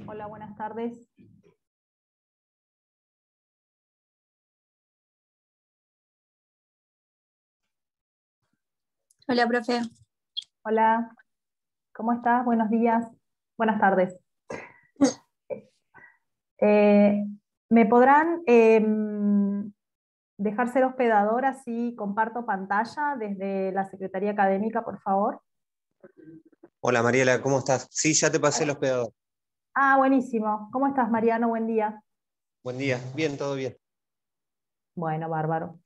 Hola, buenas tardes. Hola, profe. Hola, ¿cómo estás? Buenos días. Buenas tardes. ¿Me podrán dejar ser hospedadora si comparto pantalla desde la Secretaría Académica, por favor? Hola Mariela, ¿cómo estás? Sí, ya te pasé el hospedador. Ah, buenísimo. ¿Cómo estás, Mariano? Buen día. Buen día, bien, todo bien. Bueno, bárbaro.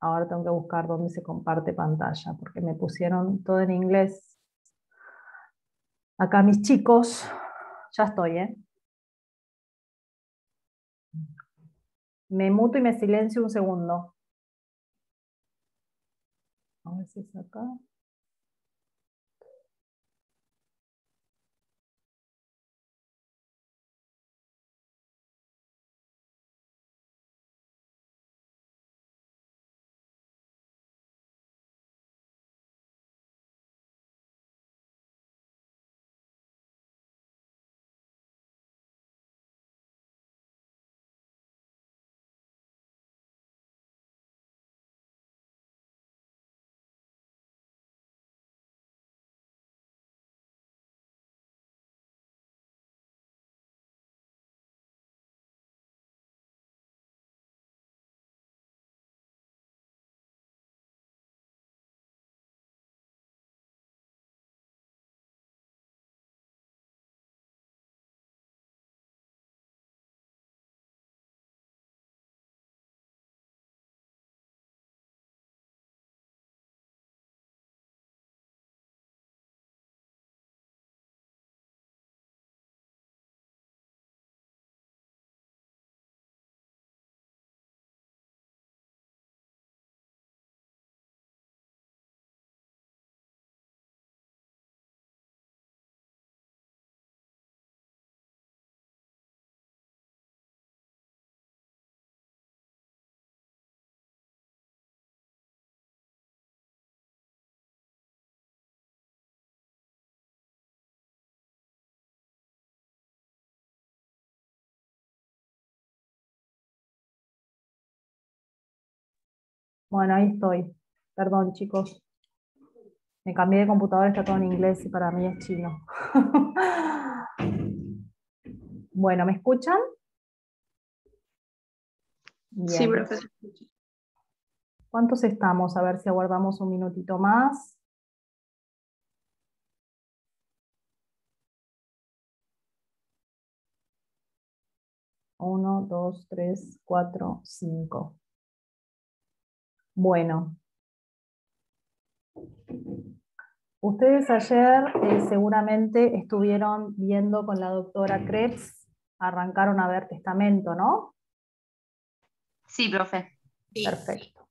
Ahora tengo que buscar dónde se comparte pantalla, porque me pusieron todo en inglés. Acá mis chicos, ya estoy, ¿eh? Me muto y me silencio un segundo. A ver si es acá. Bueno, ahí estoy. Perdón, chicos. Me cambié de computadora, está todo en inglés y para mí es chino. Bueno, ¿me escuchan? Sí, Bien. profe. ¿Cuántos estamos? A ver si aguardamos un minutito más. Uno, dos, tres, cuatro, cinco. Bueno. Ustedes ayer seguramente estuvieron viendo con la doctora Krebs, arrancaron a ver testamento, ¿no? Sí, profe. Perfecto.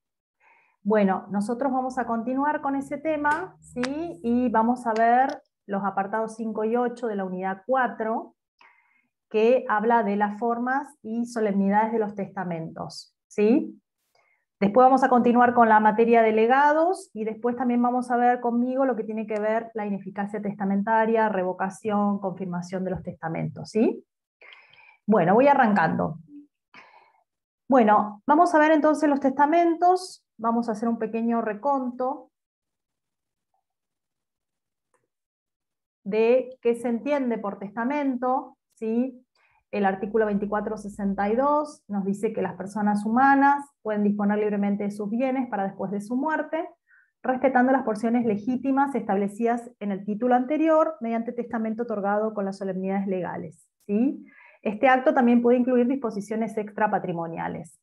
Bueno, nosotros vamos a continuar con ese tema, ¿sí? Y vamos a ver los apartados 5 y 8 de la unidad 4, que habla de las formas y solemnidades de los testamentos, ¿sí? Después vamos a continuar con la materia de legados y después también vamos a ver conmigo lo que tiene que ver la ineficacia testamentaria, revocación, confirmación de los testamentos, ¿sí? Bueno, voy arrancando. Bueno, vamos a ver entonces los testamentos, vamos a hacer un pequeño reconto de qué se entiende por testamento, ¿sí? El artículo 2462 nos dice que las personas humanas pueden disponer libremente de sus bienes para después de su muerte, respetando las porciones legítimas establecidas en el título anterior mediante testamento otorgado con las solemnidades legales, ¿sí? Este acto también puede incluir disposiciones extrapatrimoniales.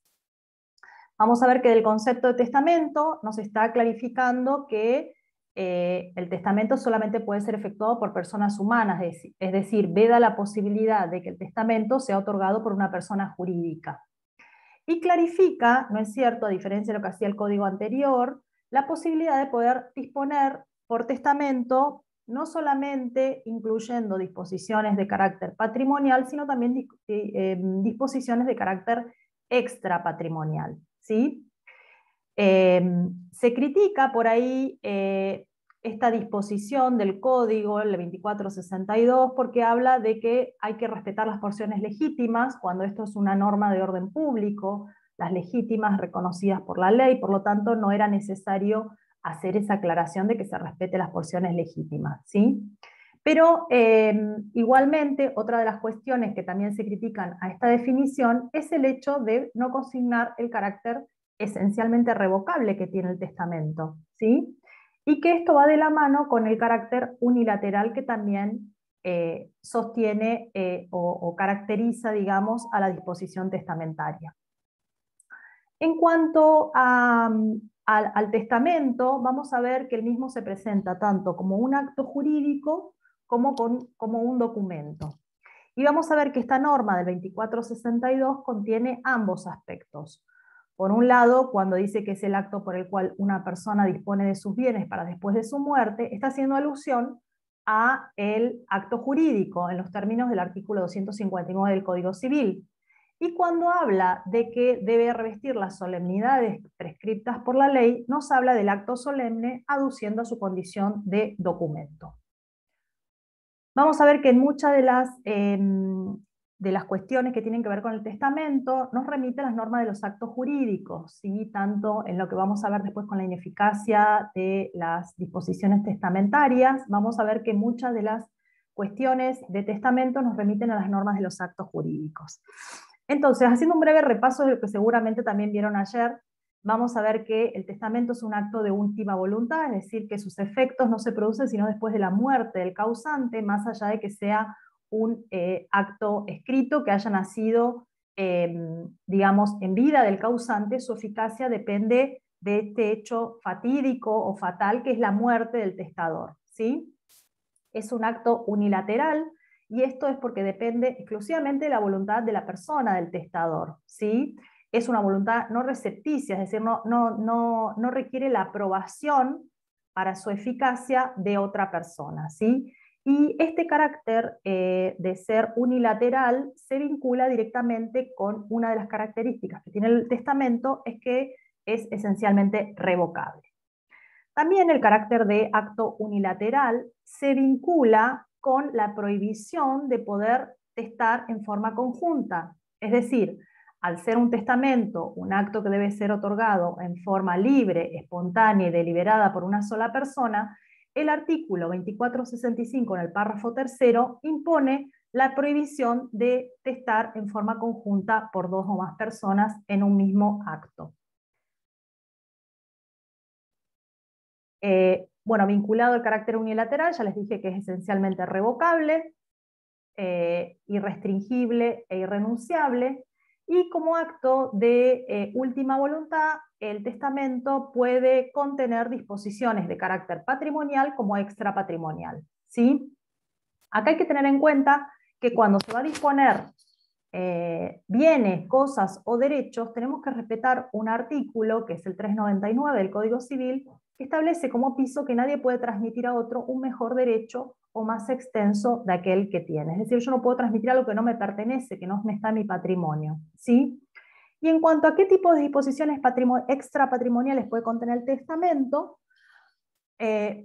Vamos a ver que del concepto de testamento nos está clarificando que el testamento solamente puede ser efectuado por personas humanas, es decir, veda la posibilidad de que el testamento sea otorgado por una persona jurídica. Y clarifica, ¿no es cierto?, a diferencia de lo que hacía el código anterior, la posibilidad de poder disponer por testamento, no solamente incluyendo disposiciones de carácter patrimonial, sino también disposiciones de carácter extrapatrimonial, ¿sí? Se critica por ahí esta disposición del código, el 2462, porque habla de que hay que respetar las porciones legítimas, cuando esto es una norma de orden público, las legítimas reconocidas por la ley, por lo tanto no era necesario hacer esa aclaración de que se respete las porciones legítimas, ¿sí? Pero igualmente, otra de las cuestiones que también se critican a esta definición es el hecho de no consignar el carácter esencialmente revocable que tiene el testamento, ¿sí? Y que esto va de la mano con el carácter unilateral que también sostiene o caracteriza, digamos, a la disposición testamentaria. En cuanto al testamento, vamos a ver que el mismo se presenta tanto como un acto jurídico como un documento. Y vamos a ver que esta norma del 2462 contiene ambos aspectos. Por un lado, cuando dice que es el acto por el cual una persona dispone de sus bienes para después de su muerte, está haciendo alusión a el acto jurídico en los términos del artículo 259 del Código Civil. Y cuando habla de que debe revestir las solemnidades prescriptas por la ley, nos habla del acto solemne aduciendo a su condición de documento. Vamos a ver que en muchas de las cuestiones que tienen que ver con el testamento nos remite a las normas de los actos jurídicos, ¿sí? Tanto en lo que vamos a ver después con la ineficacia de las disposiciones testamentarias, vamos a ver que muchas de las cuestiones de testamento nos remiten a las normas de los actos jurídicos. Entonces, haciendo un breve repaso de lo que seguramente también vieron ayer, vamos a ver que el testamento es un acto de última voluntad, es decir, que sus efectos no se producen sino después de la muerte del causante, más allá de que sea un acto escrito que haya nacido, digamos, en vida del causante. Su eficacia depende de este hecho fatídico o fatal que es la muerte del testador, ¿sí? Es un acto unilateral, y esto es porque depende exclusivamente de la voluntad de la persona del testador, ¿sí? Es una voluntad no recepticia, es decir, no requiere la aprobación para su eficacia de otra persona, ¿sí? Y este carácter de ser unilateral se vincula directamente con una de las características que tiene el testamento, es que es esencialmente revocable. También el carácter de acto unilateral se vincula con la prohibición de poder testar en forma conjunta. Es decir, al ser un testamento, un acto que debe ser otorgado en forma libre, espontánea y deliberada por una sola persona, el artículo 2465 en el párrafo tercero impone la prohibición de testar en forma conjunta por dos o más personas en un mismo acto. Bueno, vinculado al carácter unilateral, ya les dije que es esencialmente revocable, irrestringible e irrenunciable, y como acto de última voluntad, el testamento puede contener disposiciones de carácter patrimonial como extrapatrimonial, ¿sí? Acá hay que tener en cuenta que cuando se va a disponer bienes, cosas o derechos, tenemos que respetar un artículo, que es el 399 del Código Civil, que establece como piso que nadie puede transmitir a otro un mejor derecho o más extenso de aquel que tiene. Es decir, yo no puedo transmitir algo que no me pertenece, que no está en mi patrimonio, ¿sí? Y en cuanto a qué tipo de disposiciones extrapatrimoniales puede contener el testamento,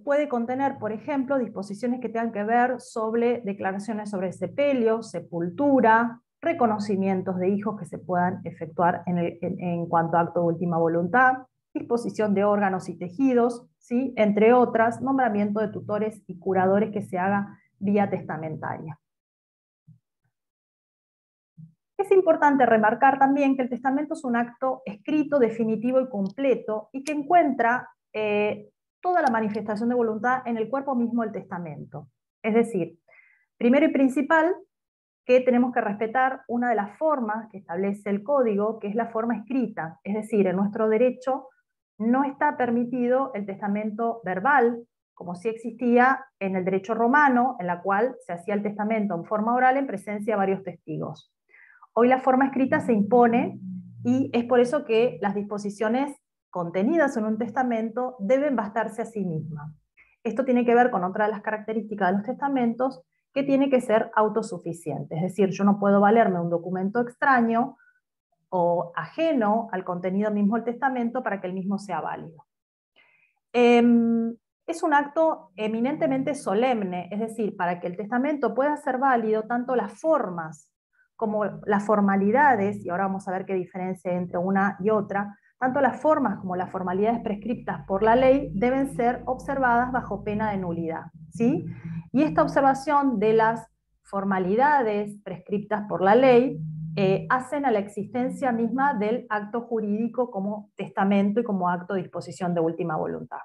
puede contener, por ejemplo, disposiciones que tengan que ver sobre declaraciones sobre sepelio, sepultura, reconocimientos de hijos que se puedan efectuar en cuanto a acto de última voluntad, disposición de órganos y tejidos, ¿sí? Entre otras, nombramiento de tutores y curadores que se haga vía testamentaria. Es importante remarcar también que el testamento es un acto escrito, definitivo y completo, y que encuentra toda la manifestación de voluntad en el cuerpo mismo del testamento. Es decir, primero y principal, que tenemos que respetar una de las formas que establece el código, que es la forma escrita. Es decir, en nuestro derecho no está permitido el testamento verbal, como sí existía en el derecho romano, en la cual se hacía el testamento en forma oral en presencia de varios testigos. Hoy la forma escrita se impone, y es por eso que las disposiciones contenidas en un testamento deben bastarse a sí mismas. Esto tiene que ver con otra de las características de los testamentos, que tiene que ser autosuficiente. Es decir, yo no puedo valerme un documento extraño o ajeno al contenido mismo del testamento para que el mismo sea válido. Es un acto eminentemente solemne, es decir, para que el testamento pueda ser válido, tanto las formas como las formalidades, y ahora vamos a ver qué diferencia hay entre una y otra, tanto las formas como las formalidades prescriptas por la ley deben ser observadas bajo pena de nulidad, ¿sí? Y esta observación de las formalidades prescriptas por la ley hacen a la existencia misma del acto jurídico como testamento y como acto de disposición de última voluntad.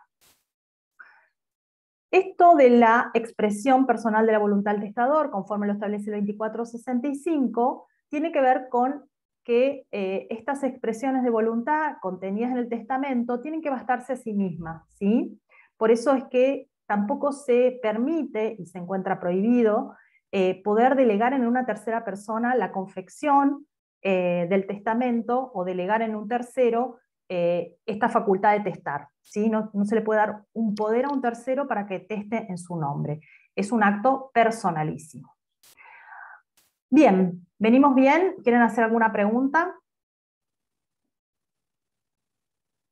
Esto de la expresión personal de la voluntad del testador, conforme lo establece el 2465, tiene que ver con que estas expresiones de voluntad contenidas en el testamento tienen que bastarse a sí mismas, ¿sí? Por eso es que tampoco se permite, y se encuentra prohibido, poder delegar en una tercera persona la confección del testamento o delegar en un tercero esta facultad de testar, ¿sí? No se le puede dar un poder a un tercero para que teste en su nombre. Es un acto personalísimo. Bien, ¿venimos bien? ¿Quieren hacer alguna pregunta?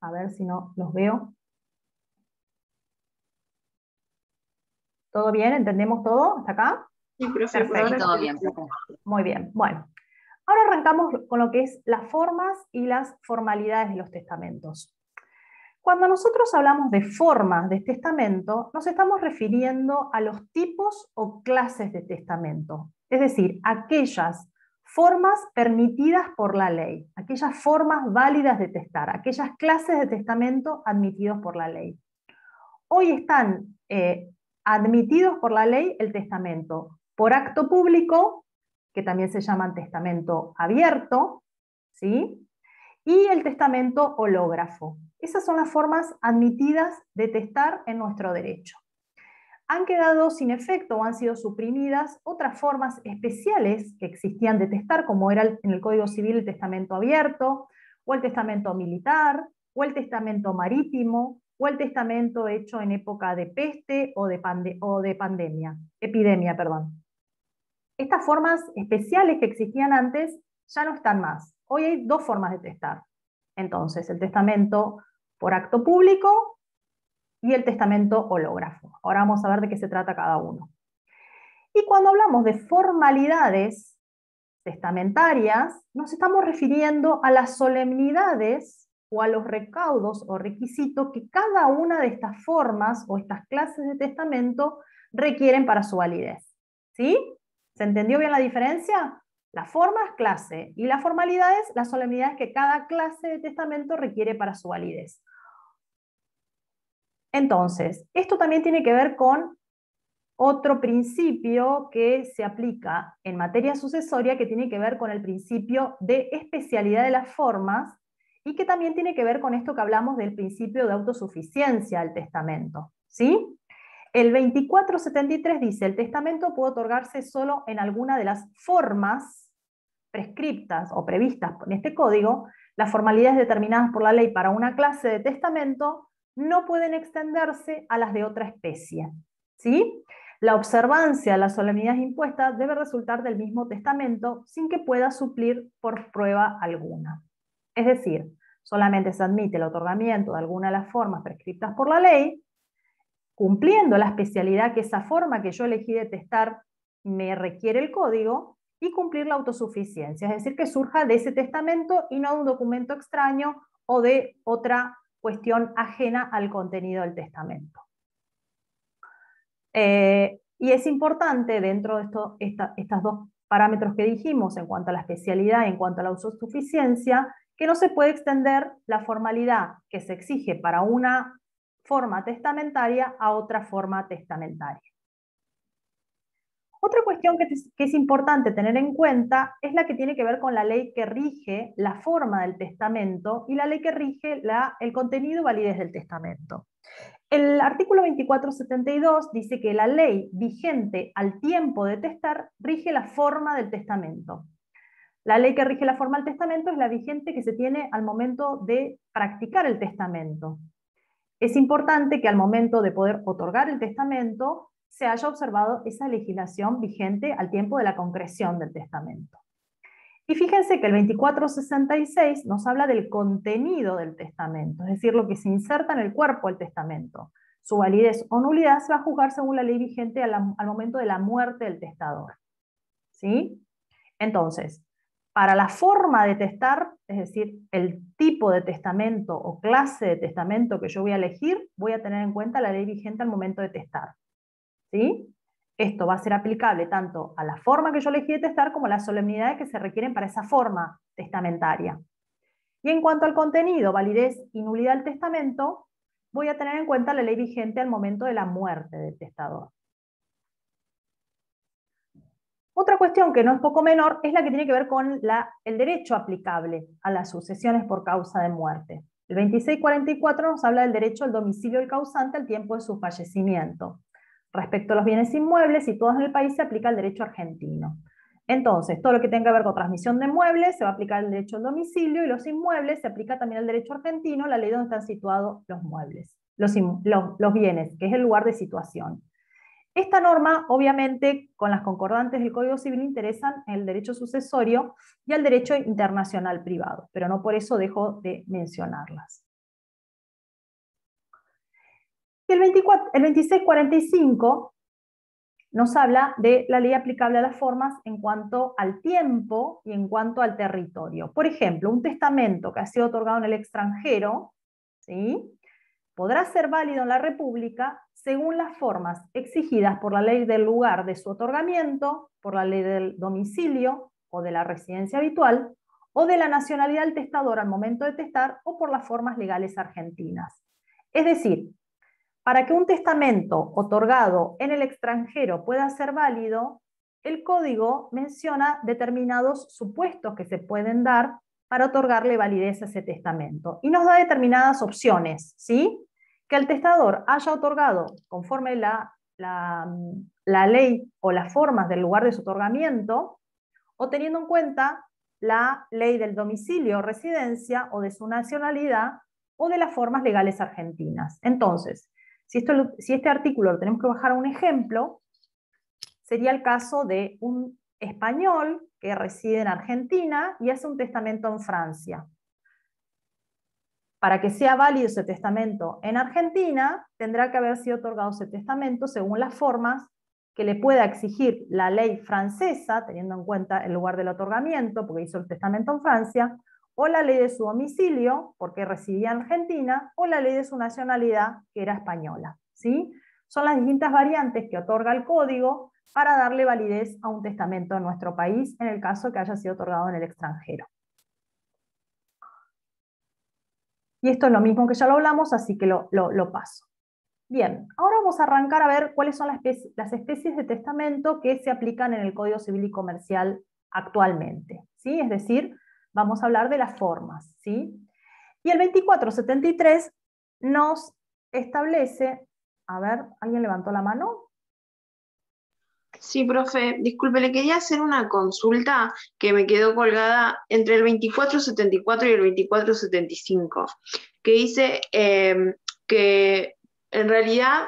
A ver si no los veo. ¿Todo bien? ¿Entendemos todo hasta acá? Sí, profe, por ahora todo bien, profe. Muy bien, bueno. Ahora arrancamos con lo que es las formas y las formalidades de los testamentos. Cuando nosotros hablamos de formas de testamento, nos estamos refiriendo a los tipos o clases de testamento, es decir, aquellas formas permitidas por la ley, aquellas formas válidas de testar, aquellas clases de testamento admitidos por la ley. Hoy están admitidos por la ley el testamento por acto público, que también se llama testamento abierto, ¿sí? Y el testamento hológrafo. Esas son las formas admitidas de testar en nuestro derecho. Han quedado sin efecto o han sido suprimidas otras formas especiales que existían de testar, como era en el Código Civil el testamento abierto, o el testamento militar, o el testamento marítimo, o el testamento hecho en época de peste o de epidemia. Estas formas especiales que existían antes ya no están más. Hoy hay dos formas de testar. Entonces, el testamento por acto público y el testamento hológrafo. Ahora vamos a ver de qué se trata cada uno. Y cuando hablamos de formalidades testamentarias, nos estamos refiriendo a las solemnidades o a los recaudos o requisitos que cada una de estas formas o estas clases de testamento requieren para su validez. ¿Sí? ¿Se entendió bien la diferencia? La forma es clase y las formalidades, las solemnidades que cada clase de testamento requiere para su validez. Entonces, esto también tiene que ver con otro principio que se aplica en materia sucesoria, que tiene que ver con el principio de especialidad de las formas y que también tiene que ver con esto que hablamos del principio de autosuficiencia del testamento, ¿sí? El 2473 dice, el testamento puede otorgarse solo en alguna de las formas prescriptas o previstas en este código. Las formalidades determinadas por la ley para una clase de testamento no pueden extenderse a las de otra especie, ¿sí? La observancia de las solemnidades impuestas debe resultar del mismo testamento sin que pueda suplir por prueba alguna. Es decir, solamente se admite el otorgamiento de alguna de las formas prescriptas por la ley, cumpliendo la especialidad que esa forma que yo elegí de testar me requiere el código, y cumplir la autosuficiencia, es decir, que surja de ese testamento y no de un documento extraño o de otra cuestión ajena al contenido del testamento. Y es importante dentro de estos dos parámetros que dijimos en cuanto a la especialidad y en cuanto a la autosuficiencia, que no se puede extender la formalidad que se exige para una forma testamentaria a otra forma testamentaria. Otra cuestión que es importante tener en cuenta es la que tiene que ver con la ley que rige la forma del testamento y la ley que rige el contenido y validez del testamento. El artículo 2472 dice que la ley vigente al tiempo de testar rige la forma del testamento. La ley que rige la forma del testamento es la vigente que se tiene al momento de practicar el testamento. Es importante que al momento de poder otorgar el testamento se haya observado esa legislación vigente al tiempo de la concreción del testamento. Y fíjense que el 2466 nos habla del contenido del testamento, es decir, lo que se inserta en el cuerpo del testamento. Su validez o nulidad se va a juzgar según la ley vigente al momento de la muerte del testador. ¿Sí? Entonces, para la forma de testar, es decir, el tipo de testamento o clase de testamento que yo voy a elegir, voy a tener en cuenta la ley vigente al momento de testar. ¿Sí? Esto va a ser aplicable tanto a la forma que yo elegí de testar como a las solemnidades que se requieren para esa forma testamentaria. Y en cuanto al contenido, validez y nulidad del testamento, voy a tener en cuenta la ley vigente al momento de la muerte del testador. Otra cuestión que no es poco menor es la que tiene que ver con el derecho aplicable a las sucesiones por causa de muerte. El 2644 nos habla del derecho al domicilio del causante al tiempo de su fallecimiento. Respecto a los bienes inmuebles, situados en el país, se aplica el derecho argentino. Entonces, todo lo que tenga que ver con transmisión de muebles se va a aplicar el derecho al domicilio, y los inmuebles se aplica también el derecho argentino, la ley donde están situados los muebles, los bienes, que es el lugar de situación. Esta norma, obviamente, con las concordantes del Código Civil, interesan el derecho sucesorio y el derecho internacional privado, pero no por eso dejo de mencionarlas. Y el 2645 nos habla de la ley aplicable a las formas en cuanto al tiempo y en cuanto al territorio. Por ejemplo, un testamento que ha sido otorgado en el extranjero, ¿sí?, podrá ser válido en la República según las formas exigidas por la ley del lugar de su otorgamiento, por la ley del domicilio o de la residencia habitual, o de la nacionalidad del testador al momento de testar, o por las formas legales argentinas. Es decir, para que un testamento otorgado en el extranjero pueda ser válido, el Código menciona determinados supuestos que se pueden dar para otorgarle validez a ese testamento. Y nos da determinadas opciones, ¿sí? Que el testador haya otorgado, conforme la ley o las formas del lugar de su otorgamiento, o teniendo en cuenta la ley del domicilio o residencia, o de su nacionalidad, o de las formas legales argentinas. Entonces, si este artículo lo tenemos que bajar a un ejemplo, sería el caso de un español que reside en Argentina y hace un testamento en Francia. Para que sea válido ese testamento en Argentina, tendrá que haber sido otorgado ese testamento según las formas que le pueda exigir la ley francesa, teniendo en cuenta el lugar del otorgamiento, porque hizo el testamento en Francia, o la ley de su domicilio, porque residía en Argentina, o la ley de su nacionalidad, que era española. ¿Sí? Son las distintas variantes que otorga el Código para darle validez a un testamento en nuestro país, en el caso que haya sido otorgado en el extranjero. Y esto es lo mismo que ya lo hablamos, así que lo paso. Bien, ahora vamos a arrancar a ver cuáles son las especies de testamento que se aplican en el Código Civil y Comercial actualmente, ¿sí? Es decir, vamos a hablar de las formas, ¿sí? Y el 2473 nos establece, a ver, ¿alguien levantó la mano? Sí, profe, disculpe, le quería hacer una consulta que me quedó colgada entre el 2474 y el 2475, que dice que en realidad,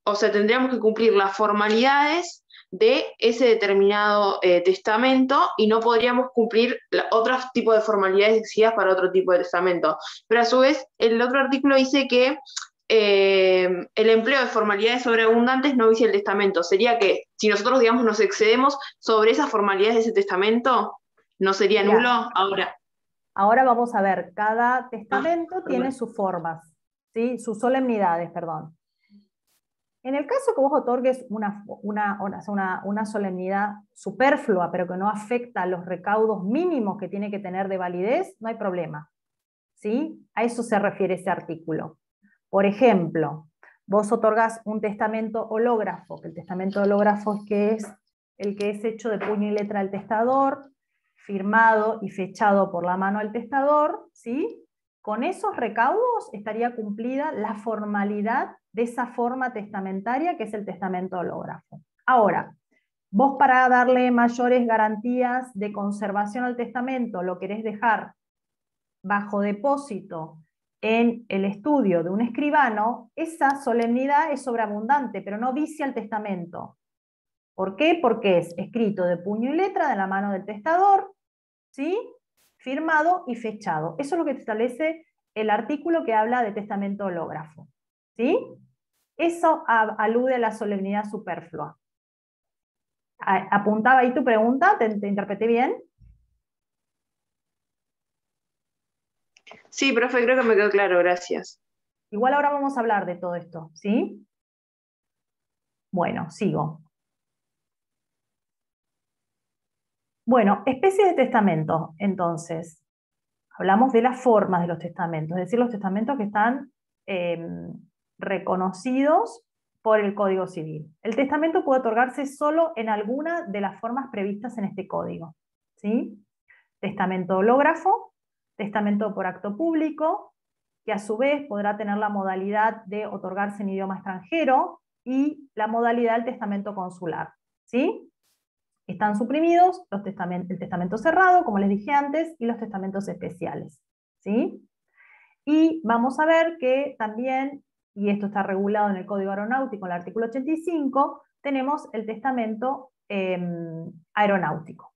o sea, tendríamos que cumplir las formalidades de ese determinado testamento y no podríamos cumplir otros tipos de formalidades exigidas para otro tipo de testamento. Pero a su vez, el otro artículo dice que el empleo de formalidades sobreabundantes no vicia el testamento. Sería que si nosotros, digamos, nos excedemos sobre esas formalidades de ese testamento, ¿no sería nulo? Ahora vamos a ver, cada testamento tiene sus formas, ¿sí? Sus solemnidades, perdón. En el caso que vos otorgues una solemnidad superflua, pero que no afecta a los recaudos mínimos que tiene que tener de validez, no hay problema, ¿sí? A eso se refiere ese artículo. Por ejemplo, vos otorgás un testamento hológrafo, que el testamento hológrafo es el que es hecho de puño y letra del testador, firmado y fechado por la mano del testador, ¿sí? Con esos recaudos estaría cumplida la formalidad de esa forma testamentaria que es el testamento hológrafo. Ahora, vos para darle mayores garantías de conservación al testamento lo querés dejar bajo depósito en el estudio de un escribano, esa solemnidad es sobreabundante, pero no vicia el testamento. ¿Por qué? Porque es escrito de puño y letra de la mano del testador, ¿sí? Firmado y fechado. Eso es lo que establece el artículo que habla de testamento hológrafo, ¿sí? Eso alude a la solemnidad superflua. ¿Apuntaba ahí tu pregunta? ¿Te interpreté bien? Sí, profe, creo que me quedó claro, gracias. Igual ahora vamos a hablar de todo esto, ¿sí? Bueno, sigo. Bueno, especies de testamento, entonces. Hablamos de las formas de los testamentos, es decir, los testamentos que están reconocidos por el Código Civil. El testamento puede otorgarse solo en alguna de las formas previstas en este código, ¿sí? Testamento hológrafo, testamento por acto público, que a su vez podrá tener la modalidad de otorgarse en idioma extranjero, y la modalidad del testamento consular, ¿sí? Están suprimidos el testamento cerrado, como les dije antes, y los testamentos especiales, ¿sí? Y vamos a ver que también, y esto está regulado en el Código Aeronáutico, en el artículo 85, tenemos el testamento aeronáutico.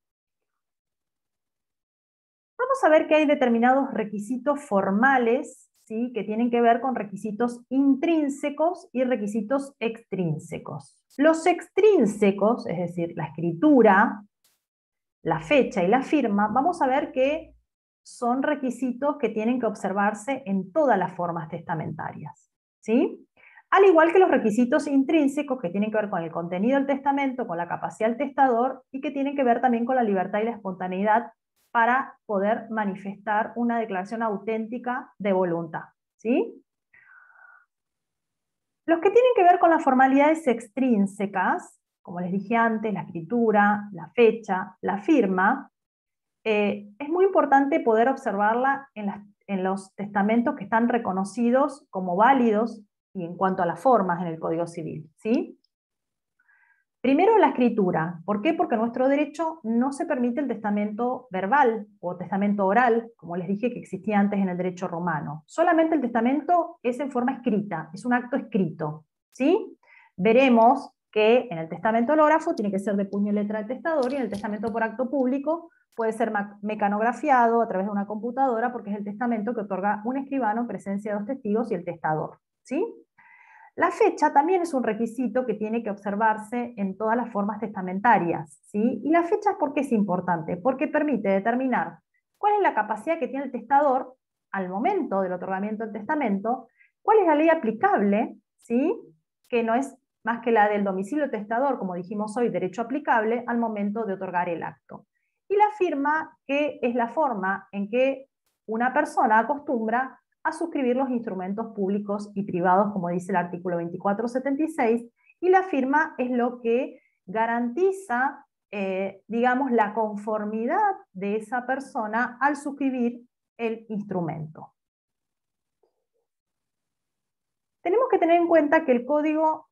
Vamos a ver que hay determinados requisitos formales, ¿sí?, que tienen que ver con requisitos intrínsecos y requisitos extrínsecos. Los extrínsecos, es decir, la escritura, la fecha y la firma, vamos a ver que son requisitos que tienen que observarse en todas las formas testamentarias, ¿sí? Al igual que los requisitos intrínsecos que tienen que ver con el contenido del testamento, con la capacidad del testador, y que tienen que ver también con la libertad y la espontaneidad para poder manifestar una declaración auténtica de voluntad, ¿sí? Los que tienen que ver con las formalidades extrínsecas, como les dije antes, la escritura, la fecha, la firma, es muy importante poder observarla en los testamentos que están reconocidos como válidos y en cuanto a las formas en el Código Civil, ¿sí? Primero, la escritura. ¿Por qué? Porque en nuestro derecho no se permite el testamento verbal o testamento oral, como les dije que existía antes en el derecho romano. Solamente el testamento es en forma escrita, es un acto escrito, ¿sí? Veremos que en el testamento hológrafo tiene que ser de puño y letra del testador, y en el testamento por acto público puede ser mecanografiado a través de una computadora, porque es el testamento que otorga un escribano en presencia de dos testigos y el testador, ¿sí? La fecha también es un requisito que tiene que observarse en todas las formas testamentarias, ¿sí? Y la fecha, ¿por qué es importante? Porque permite determinar cuál es la capacidad que tiene el testador al momento del otorgamiento del testamento, cuál es la ley aplicable, ¿sí?, que no es más que la del domicilio testador, como dijimos hoy, derecho aplicable al momento de otorgar el acto. Y la firma, que es la forma en que una persona acostumbra a suscribir los instrumentos públicos y privados, como dice el artículo 2476, y la firma es lo que garantiza, digamos, la conformidad de esa persona al suscribir el instrumento. Tenemos que tener en cuenta que el código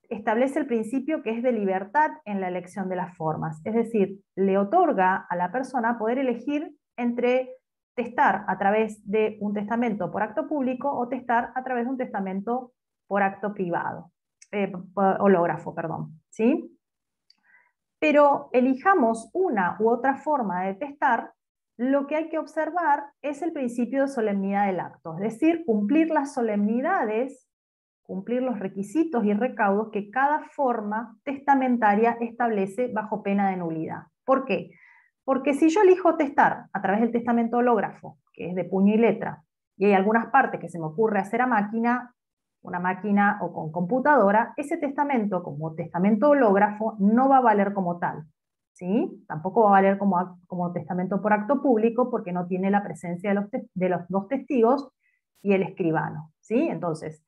establece el principio que es de libertad en la elección de las formas, es decir, le otorga a la persona poder elegir entre testar a través de un testamento por acto público o testar a través de un testamento por acto privado, hológrafo, perdón, ¿sí? Pero elijamos una u otra forma de testar, lo que hay que observar es el principio de solemnidad del acto, es decir, cumplir las solemnidades, cumplir los requisitos y recaudos que cada forma testamentaria establece bajo pena de nulidad. ¿Por qué? Porque si yo elijo testar a través del testamento hológrafo, que es de puño y letra, y hay algunas partes que se me ocurre hacer a máquina, una máquina o con computadora, ese testamento como testamento hológrafo no va a valer como tal, ¿sí? Tampoco va a valer como testamento por acto público, porque no tiene la presencia de los dos testigos y el escribano, ¿sí? Entonces,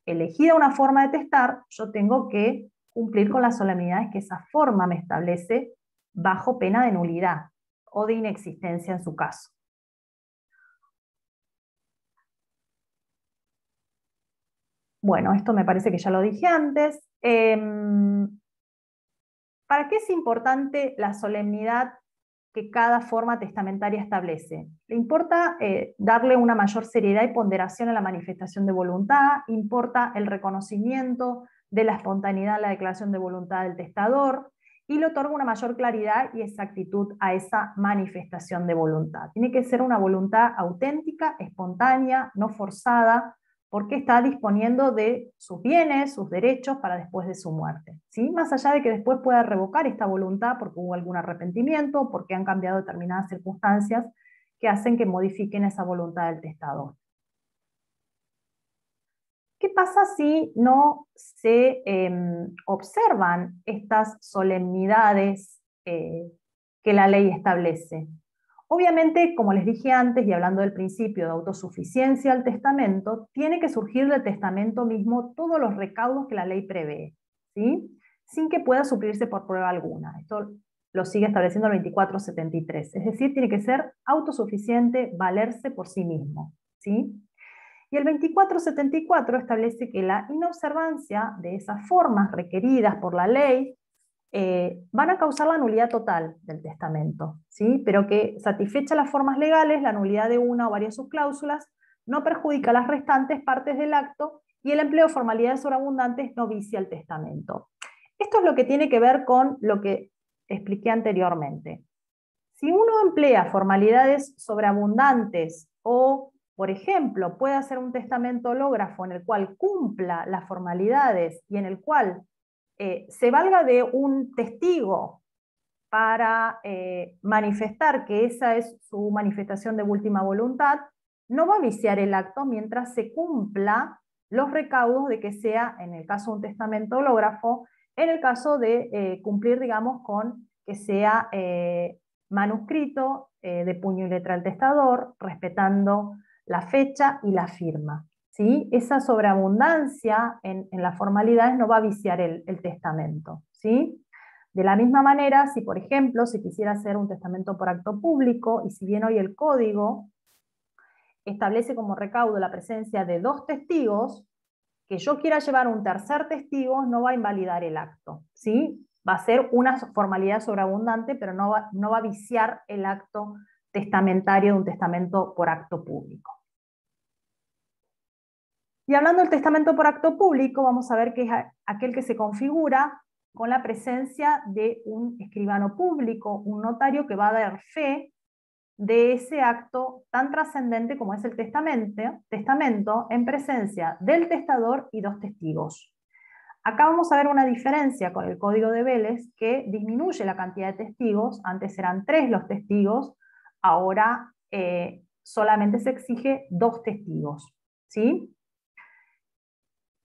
elegida una forma de testar, yo tengo que cumplir con las solemnidades que esa forma me establece bajo pena de nulidad o de inexistencia en su caso. Bueno, esto me parece que ya lo dije antes. ¿Para qué es importante la solemnidad que cada forma testamentaria establece? Le importa darle una mayor seriedad y ponderación a la manifestación de voluntad, importa el reconocimiento de la espontaneidad en la declaración de voluntad del testador, y le otorga una mayor claridad y exactitud a esa manifestación de voluntad. Tiene que ser una voluntad auténtica, espontánea, no forzada, porque está disponiendo de sus bienes, sus derechos para después de su muerte, ¿sí? Más allá de que después pueda revocar esta voluntad porque hubo algún arrepentimiento, porque han cambiado determinadas circunstancias que hacen que modifiquen esa voluntad del testador. ¿Qué pasa si no se observan estas solemnidades que la ley establece? Obviamente, como les dije antes, y hablando del principio de autosuficiencia al testamento, tiene que surgir del testamento mismo todos los recaudos que la ley prevé, ¿sí? Sin que pueda suplirse por prueba alguna. Esto lo sigue estableciendo el 2473. Es decir, tiene que ser autosuficiente, valerse por sí mismo, ¿sí? Y el 2474 establece que la inobservancia de esas formas requeridas por la ley van a causar la nulidad total del testamento, ¿sí? Pero que satisfechas las formas legales, la nulidad de una o varias subcláusulas no perjudica las restantes partes del acto y el empleo de formalidades sobreabundantes no vicia el testamento. Esto es lo que tiene que ver con lo que expliqué anteriormente. Si uno emplea formalidades sobreabundantes o, por ejemplo, puede hacer un testamento hológrafo en el cual cumpla las formalidades y en el cual se valga de un testigo para manifestar que esa es su manifestación de última voluntad, no va a viciar el acto mientras se cumpla los recaudos de que sea, en el caso de un testamento hológrafo, en el caso de cumplir, digamos, con que sea manuscrito de puño y letra del testador, respetando la fecha y la firma. ¿Sí? Esa sobreabundancia en las formalidades no va a viciar el testamento, ¿sí? De la misma manera, si por ejemplo se quisiera hacer un testamento por acto público, y si bien hoy el código establece como recaudo la presencia de 2 testigos, que yo quiera llevar un tercer testigo no va a invalidar el acto, ¿sí? Va a ser una formalidad sobreabundante, pero no va a viciar el acto testamentario de un testamento por acto público. Y hablando del testamento por acto público, vamos a ver que es aquel que se configura con la presencia de un escribano público, un notario que va a dar fe de ese acto tan trascendente como es el testamento en presencia del testador y 2 testigos. Acá vamos a ver una diferencia con el Código de Vélez que disminuye la cantidad de testigos. Antes eran 3 los testigos, ahora solamente se exige 2 testigos, ¿sí?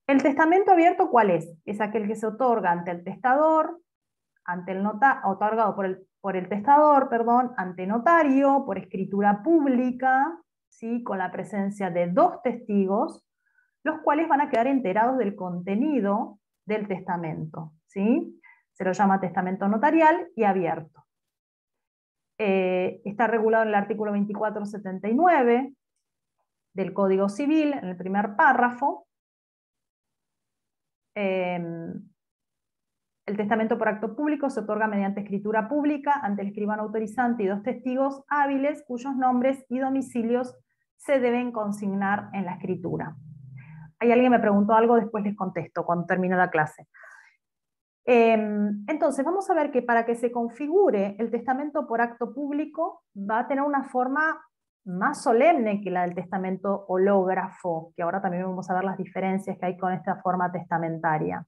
El testamento abierto, ¿cuál es? Es aquel que se otorga ante el testador, ante el otorgado por el testador, perdón, ante notario, por escritura pública, ¿sí? Con la presencia de 2 testigos, los cuales van a quedar enterados del contenido del testamento, ¿sí? Se lo llama testamento notarial y abierto. Está regulado en el artículo 2479 del Código Civil, en el primer párrafo. El testamento por acto público se otorga mediante escritura pública ante el escribano autorizante y 2 testigos hábiles cuyos nombres y domicilios se deben consignar en la escritura. Hay alguien que me preguntó algo, después les contesto cuando termine la clase. Entonces, vamos a ver que para que se configure el testamento por acto público va a tener una forma más solemne que la del testamento hológrafo, que ahora también vamos a ver las diferencias que hay con esta forma testamentaria.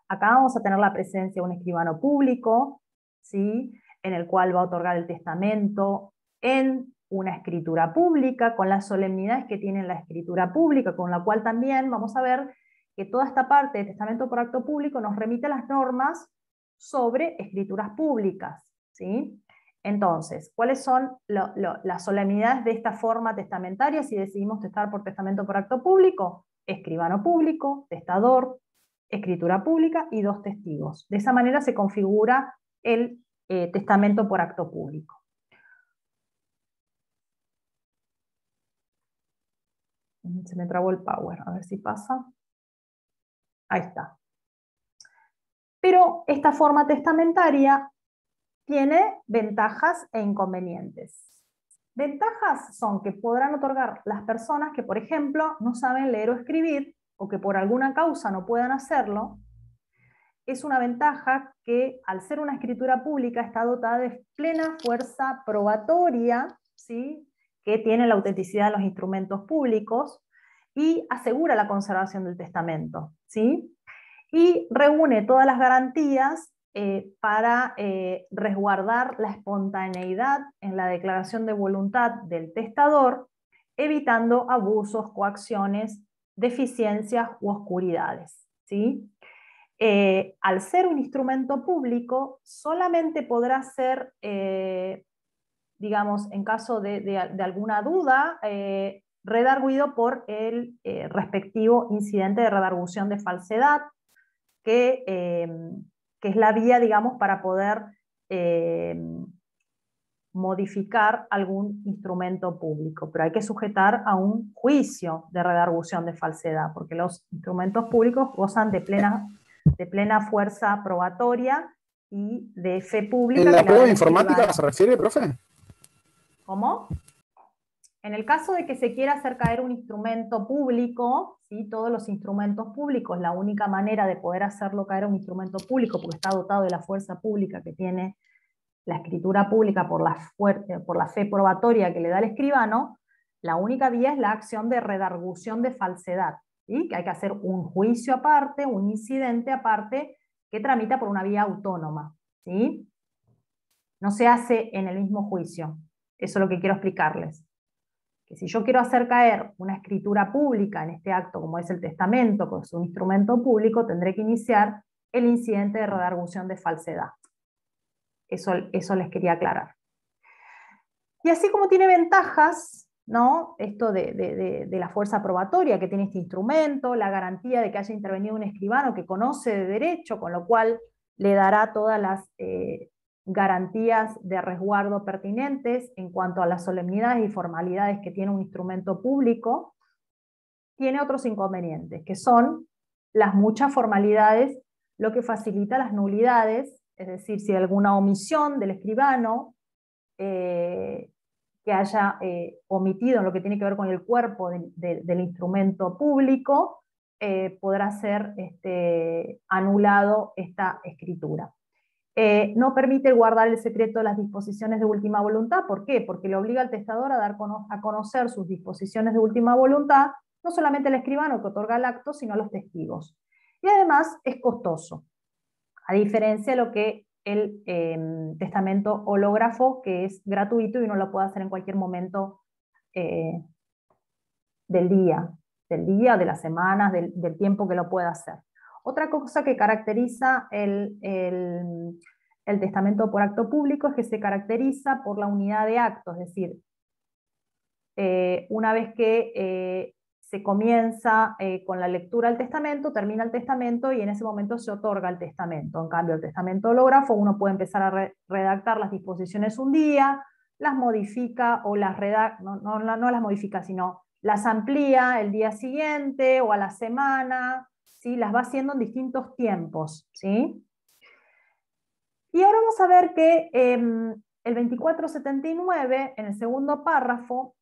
Acá vamos a tener la presencia de un escribano público, ¿sí? En el cual va a otorgar el testamento en una escritura pública, con las solemnidades que tiene la escritura pública, con la cual también vamos a ver que toda esta parte de testamento por acto público nos remite a las normas sobre escrituras públicas, ¿sí? Entonces, ¿cuáles son las solemnidades de esta forma testamentaria si decidimos testar por testamento por acto público? Escribano público, testador, escritura pública y 2 testigos. De esa manera se configura el testamento por acto público. Se me trabó el power, a ver si pasa. Ahí está. Pero esta forma testamentaria tiene ventajas e inconvenientes. Ventajas son que podrán otorgar las personas que, por ejemplo, no saben leer o escribir, o que por alguna causa no puedan hacerlo, es una ventaja que, al ser una escritura pública, está dotada de plena fuerza probatoria, ¿sí?, que tiene la autenticidad de los instrumentos públicos, y asegura la conservación del testamento, ¿sí?, y reúne todas las garantías para resguardar la espontaneidad en la declaración de voluntad del testador, evitando abusos, coacciones, deficiencias u oscuridades, ¿sí? Al ser un instrumento público, solamente podrá ser, digamos, en caso de alguna duda, redarguido por el respectivo incidente de redargución de falsedad, que es la vía, digamos, para poder modificar algún instrumento público, pero hay que sujetar a un juicio de redargución de falsedad, porque los instrumentos públicos gozan de plena fuerza probatoria y de fe pública. ¿En la prueba informática se refiere, profe? ¿Cómo? En el caso de que se quiera hacer caer un instrumento público, ¿sí?, todos los instrumentos públicos, la única manera de poder hacerlo caer un instrumento público, porque está dotado de la fuerza pública que tiene la escritura pública por la fe probatoria que le da el escribano, la única vía es la acción de redargución de falsedad, ¿sí?, que hay que hacer un juicio aparte, un incidente aparte, que tramita por una vía autónoma, ¿sí? No se hace en el mismo juicio. Eso es lo que quiero explicarles. Que si yo quiero hacer caer una escritura pública en este acto, como es el testamento, que es un instrumento público, tendré que iniciar el incidente de redargución de falsedad. Eso les quería aclarar. Y así como tiene ventajas, ¿no?, esto de la fuerza probatoria que tiene este instrumento, la garantía de que haya intervenido un escribano que conoce de derecho, con lo cual le dará todas las garantías de resguardo pertinentes en cuanto a las solemnidades y formalidades que tiene un instrumento público, tiene otros inconvenientes, que son las muchas formalidades, lo que facilita las nulidades, es decir, si hay alguna omisión del escribano que haya omitido en lo que tiene que ver con el cuerpo del instrumento público, podrá ser anulado esta escritura. No permite guardar el secreto de las disposiciones de última voluntad. ¿Por qué? Porque le obliga al testador a dar a conocer sus disposiciones de última voluntad, no solamente al escribano que otorga el acto, sino a los testigos. Y además es costoso, a diferencia de lo que el testamento hológrafo, que es gratuito y uno lo puede hacer en cualquier momento del día, de las semanas, del tiempo que lo pueda hacer. Otra cosa que caracteriza el testamento por acto público es que se caracteriza por la unidad de actos, es decir, una vez que se comienza con la lectura del testamento, termina el testamento y en ese momento se otorga el testamento. En cambio, el testamento hológrafo, uno puede empezar a redactar las disposiciones un día, las modifica o las redacta, no las modifica, sino las amplía el día siguiente o a la semana, ¿sí? Las va haciendo en distintos tiempos, ¿sí? Y ahora vamos a ver que el 2479, en el segundo párrafo,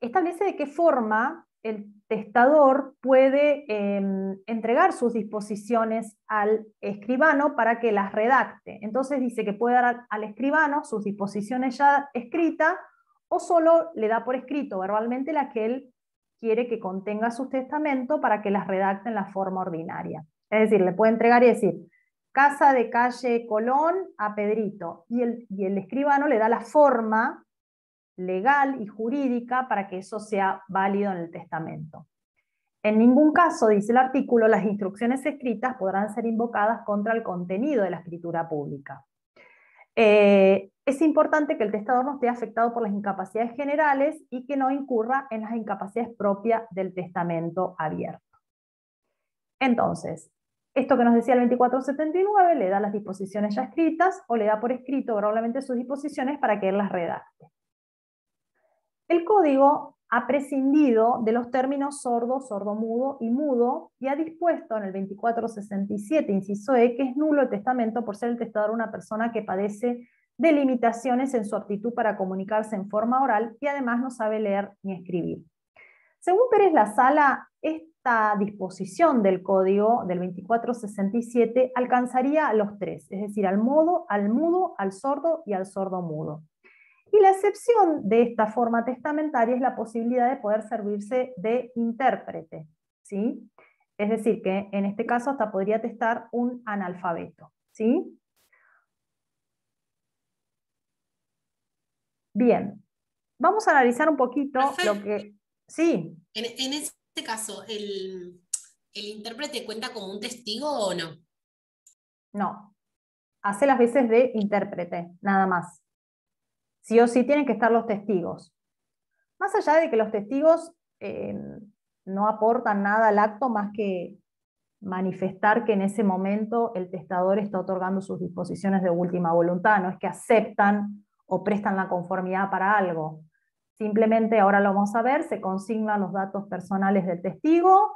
establece de qué forma el testador puede entregar sus disposiciones al escribano para que las redacte. Entonces dice que puede dar al escribano sus disposiciones ya escritas, o solo le da por escrito verbalmente la que él quiere que contenga su testamento para que las redacte en la forma ordinaria. Es decir, le puede entregar y decir, casa de calle Colón a Pedrito, y el escribano le da la forma legal y jurídica para que eso sea válido en el testamento. En ningún caso, dice el artículo, las instrucciones escritas podrán ser invocadas contra el contenido de la escritura pública. Es importante que el testador no esté afectado por las incapacidades generales y que no incurra en las incapacidades propias del testamento abierto. Entonces, esto que nos decía el 2479 le da las disposiciones ya escritas o le da por escrito probablemente sus disposiciones para que él las redacte. El código ha prescindido de los términos sordo, sordomudo y mudo, y ha dispuesto en el 2467, inciso E, que es nulo el testamento por ser el testador una persona que padece de limitaciones en su aptitud para comunicarse en forma oral y además no sabe leer ni escribir. Según Pérez La Sala, esta disposición del código del 2467 alcanzaría a los tres, es decir, al mudo, al sordo y al sordo-mudo. Y la excepción de esta forma testamentaria es la posibilidad de poder servirse de intérprete, ¿sí? Es decir, que en este caso hasta podría atestar un analfabeto, ¿sí? Bien, vamos a analizar un poquito lo que... Sí. En este caso, ¿el intérprete cuenta como un testigo o no? No, hace las veces de intérprete, nada más. Sí o sí tienen que estar los testigos. Más allá de que los testigos no aportan nada al acto más que manifestar que en ese momento el testador está otorgando sus disposiciones de última voluntad, no es que aceptan o prestan la conformidad para algo. Simplemente, ahora lo vamos a ver, se consignan los datos personales del testigo,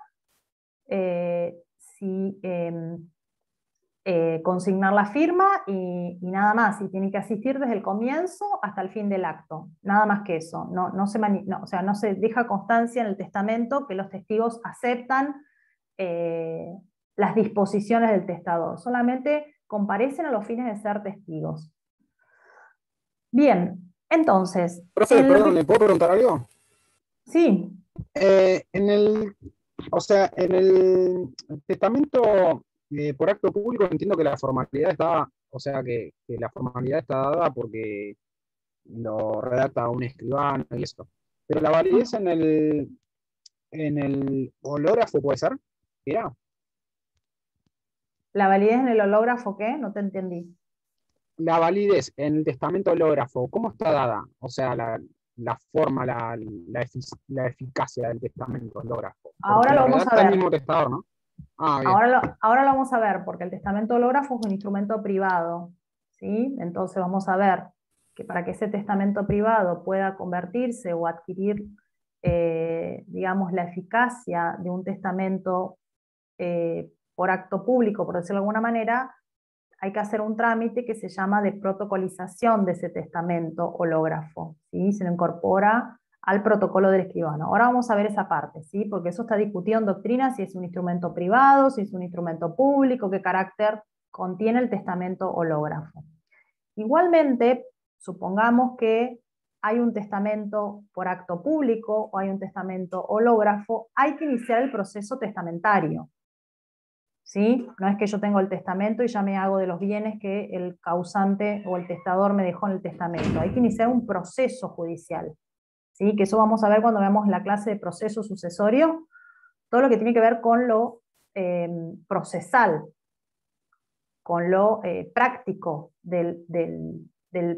consignar la firma y nada más, y tiene que asistir desde el comienzo hasta el fin del acto, nada más que eso. No se deja constancia en el testamento que los testigos aceptan las disposiciones del testador, solamente comparecen a los fines de ser testigos. Bien, entonces... Profe, perdón, ¿le puedo preguntar algo? Sí. En el testamento por acto público entiendo que la formalidad está, o sea, que la formalidad está dada porque lo redacta un escribano y eso. Pero la validez en el hológrafo, ¿puede ser? ¿Era? ¿La validez en el hológrafo qué? No te entendí. La validez en el testamento hológrafo, ¿cómo está dada? O sea, la forma, la eficacia del testamento hológrafo. Ahora lo vamos a ver. El mismo testador, ¿no? Ahora lo vamos a ver, porque el testamento hológrafo es un instrumento privado, ¿sí? Entonces vamos a ver que para que ese testamento privado pueda convertirse o adquirir, digamos, la eficacia de un testamento por acto público, por decirlo de alguna manera, hay que hacer un trámite que se llama de protocolización de ese testamento hológrafo, ¿sí? Se lo incorpora al protocolo del escribano. Ahora vamos a ver esa parte, ¿sí? Porque eso está discutido en doctrina, si es un instrumento privado, si es un instrumento público, qué carácter contiene el testamento hológrafo. Igualmente, supongamos que hay un testamento por acto público o hay un testamento hológrafo, hay que iniciar el proceso testamentario, ¿sí? No es que yo tengo el testamento y ya me hago de los bienes que el causante o el testador me dejó en el testamento. Hay que iniciar un proceso judicial, ¿sí? Que eso vamos a ver cuando veamos la clase de proceso sucesorio, todo lo que tiene que ver con lo procesal, con lo práctico del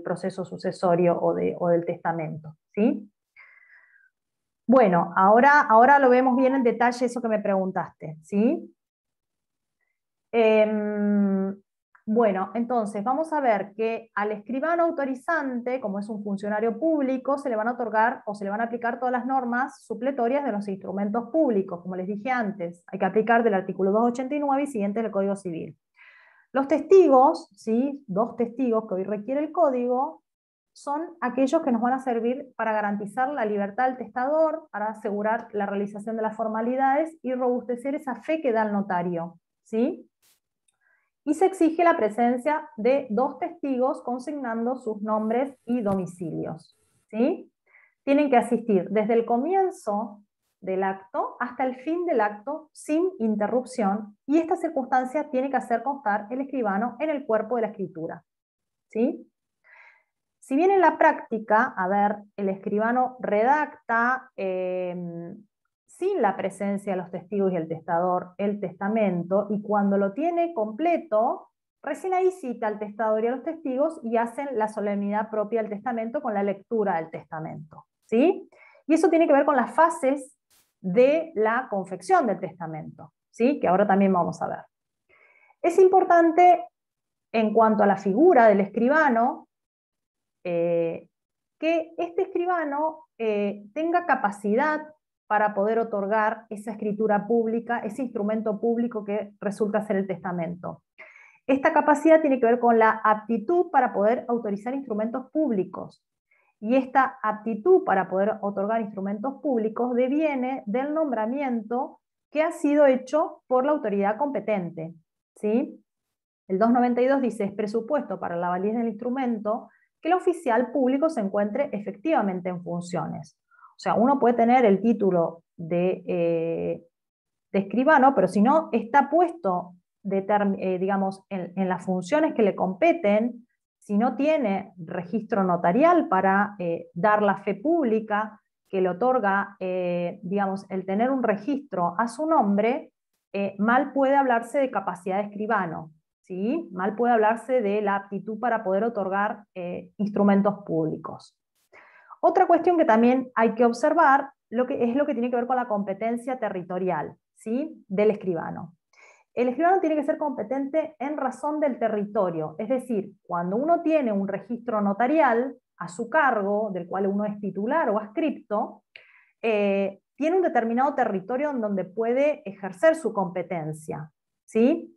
proceso sucesorio o del testamento, ¿sí? Bueno, ahora lo vemos bien en detalle eso que me preguntaste, ¿sí? Bueno, entonces vamos a ver que al escribano autorizante, como es un funcionario público, se le van a otorgar o se le van a aplicar todas las normas supletorias de los instrumentos públicos, como les dije antes. Hay que aplicar del artículo 289 y siguientes del Código Civil. Los testigos, ¿sí? 2 testigos que hoy requiere el código, son aquellos que nos van a servir para garantizar la libertad del testador, para asegurar la realización de las formalidades y robustecer esa fe que da el notario, ¿sí? Y se exige la presencia de 2 testigos consignando sus nombres y domicilios, ¿sí? Tienen que asistir desde el comienzo del acto hasta el fin del acto sin interrupción, y esta circunstancia tiene que hacer constar el escribano en el cuerpo de la escritura, ¿sí? Si bien en la práctica, a ver, el escribano redacta sin la presencia de los testigos y el testador el testamento, y cuando lo tiene completo, recién ahí cita al testador y a los testigos y hacen la solemnidad propia del testamento con la lectura del testamento, ¿sí? Y eso tiene que ver con las fases de la confección del testamento, ¿sí? Que ahora también vamos a ver. Es importante, en cuanto a la figura del escribano, que este escribano tenga capacidad para poder otorgar esa escritura pública, ese instrumento público que resulta ser el testamento. Esta capacidad tiene que ver con la aptitud para poder autorizar instrumentos públicos. Y esta aptitud para poder otorgar instrumentos públicos deviene del nombramiento que ha sido hecho por la autoridad competente, ¿sí? El 292 dice, es presupuesto para la validez del instrumento que el oficial público se encuentre efectivamente en funciones. O sea, uno puede tener el título de escribano, pero si no está puesto, digamos, en las funciones que le competen, si no tiene registro notarial para dar la fe pública que le otorga, digamos, el tener un registro a su nombre, mal puede hablarse de capacidad de escribano, ¿sí? Mal puede hablarse de la aptitud para poder otorgar instrumentos públicos. Otra cuestión que también hay que observar es lo que tiene que ver con la competencia territorial, ¿sí?, del escribano. El escribano tiene que ser competente en razón del territorio, es decir, cuando uno tiene un registro notarial a su cargo, del cual uno es titular o adscripto, tiene un determinado territorio en donde puede ejercer su competencia, ¿sí?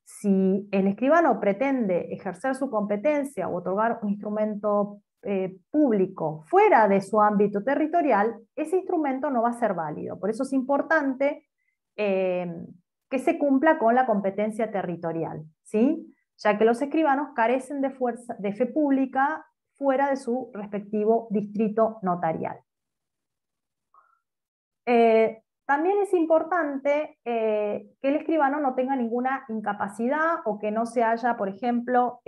Si el escribano pretende ejercer su competencia o otorgar un instrumento público fuera de su ámbito territorial, ese instrumento no va a ser válido. Por eso es importante que se cumpla con la competencia territorial, ¿sí? Ya que los escribanos carecen de fe pública fuera de su respectivo distrito notarial. También es importante que el escribano no tenga ninguna incapacidad o que no se haya, por ejemplo,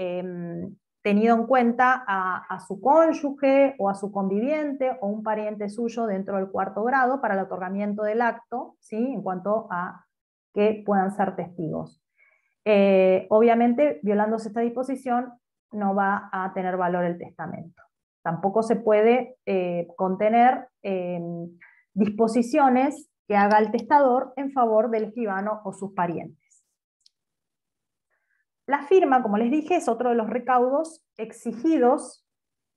tenido en cuenta a su cónyuge o a su conviviente o un pariente suyo dentro del cuarto grado para el otorgamiento del acto, ¿sí?, en cuanto a que puedan ser testigos. Obviamente, violándose esta disposición, no va a tener valor el testamento. Tampoco se puede contener disposiciones que haga el testador en favor del escribano o sus parientes. La firma, como les dije, es otro de los recaudos exigidos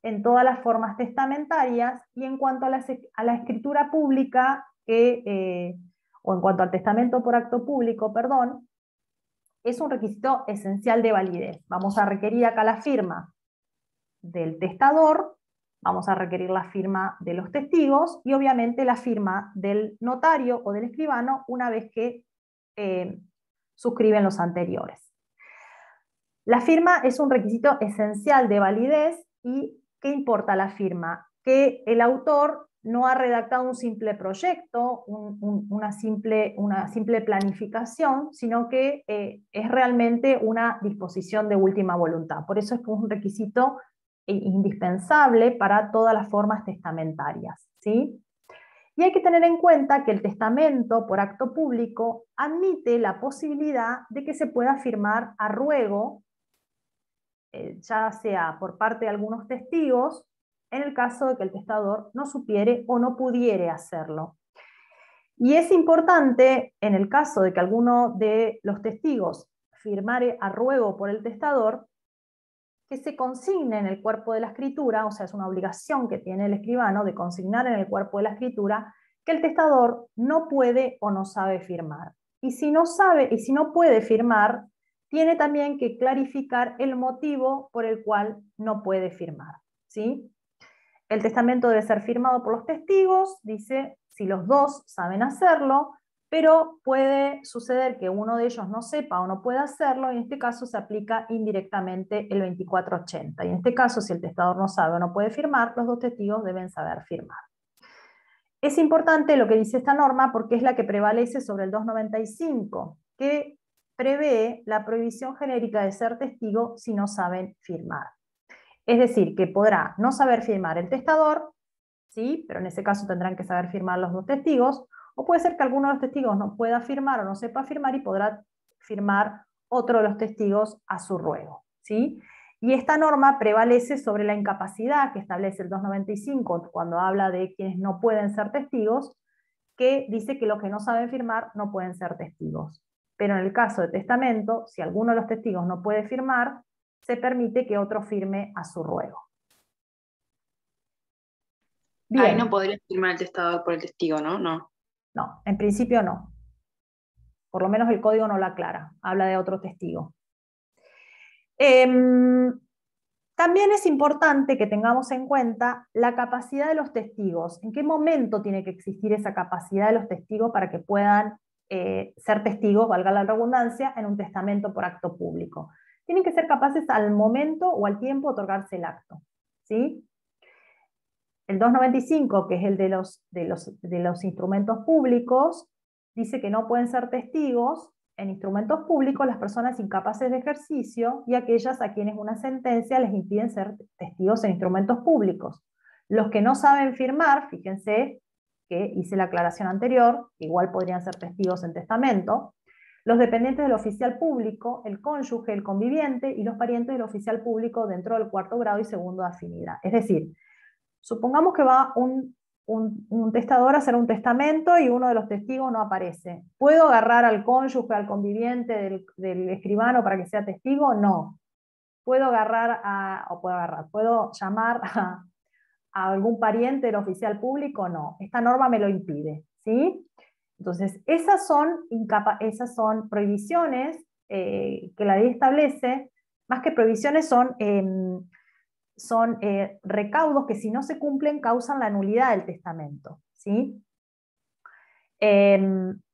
en todas las formas testamentarias, y en cuanto a la escritura pública, o en cuanto al testamento por acto público, perdón, es un requisito esencial de validez. Vamos a requerir acá la firma del testador, vamos a requerir la firma de los testigos y obviamente la firma del notario o del escribano una vez que suscriben los anteriores. La firma es un requisito esencial de validez. ¿Y qué importa la firma? Que el autor no ha redactado un simple proyecto, una simple planificación, sino que es realmente una disposición de última voluntad. Por eso es un requisito indispensable para todas las formas testamentarias, ¿sí? Y hay que tener en cuenta que el testamento por acto público admite la posibilidad de que se pueda firmar a ruego, ya sea por parte de algunos testigos, en el caso de que el testador no supiere o no pudiere hacerlo. Y es importante, en el caso de que alguno de los testigos firmare a ruego por el testador, que se consigne en el cuerpo de la escritura, o sea, es una obligación que tiene el escribano de consignar en el cuerpo de la escritura que el testador no puede o no sabe firmar. Y si no sabe y si no puede firmar, tiene también que clarificar el motivo por el cual no puede firmar, ¿sí? El testamento debe ser firmado por los testigos, dice, si los dos saben hacerlo, pero puede suceder que uno de ellos no sepa o no pueda hacerlo, y en este caso se aplica indirectamente el 2480. Y en este caso, si el testador no sabe o no puede firmar, los dos testigos deben saber firmar. Es importante lo que dice esta norma porque es la que prevalece sobre el 295, que prevé la prohibición genérica de ser testigo si no saben firmar. Es decir, que podrá no saber firmar el testador, ¿sí?, pero en ese caso tendrán que saber firmar los dos testigos, o puede ser que alguno de los testigos no pueda firmar o no sepa firmar y podrá firmar otro de los testigos a su ruego, ¿sí? Y esta norma prevalece sobre la incapacidad que establece el 295 cuando habla de quienes no pueden ser testigos, que dice que los que no saben firmar no pueden ser testigos. Pero en el caso de testamento, si alguno de los testigos no puede firmar, se permite que otro firme a su ruego. Bien. Ahí no podría firmar el testador por el testigo, ¿no? No, en principio no. Por lo menos el código no lo aclara, habla de otro testigo. También es importante que tengamos en cuenta la capacidad de los testigos. ¿En qué momento tiene que existir esa capacidad de los testigos para que puedan ser testigos, valga la redundancia, en un testamento por acto público. Tienen que ser capaces al momento o al tiempo de otorgarse el acto, ¿sí? El 295, que es el de los instrumentos públicos, dice que no pueden ser testigos en instrumentos públicos las personas incapaces de ejercicio y aquellas a quienes una sentencia les impide ser testigos en instrumentos públicos. Los que no saben firmar, fíjense que hice la aclaración anterior, igual podrían ser testigos en testamento, los dependientes del oficial público, el cónyuge, el conviviente y los parientes del oficial público dentro del cuarto grado y segundo de afinidad. Es decir, supongamos que va un testador a hacer un testamento y uno de los testigos no aparece. ¿Puedo agarrar al cónyuge, al conviviente del escribano para que sea testigo? No. ¿Puedo ¿puedo llamar a algún pariente del oficial público? No. Esta norma me lo impide, ¿sí? Entonces, esas son prohibiciones que la ley establece, más que prohibiciones son recaudos que si no se cumplen causan la nulidad del testamento, ¿sí?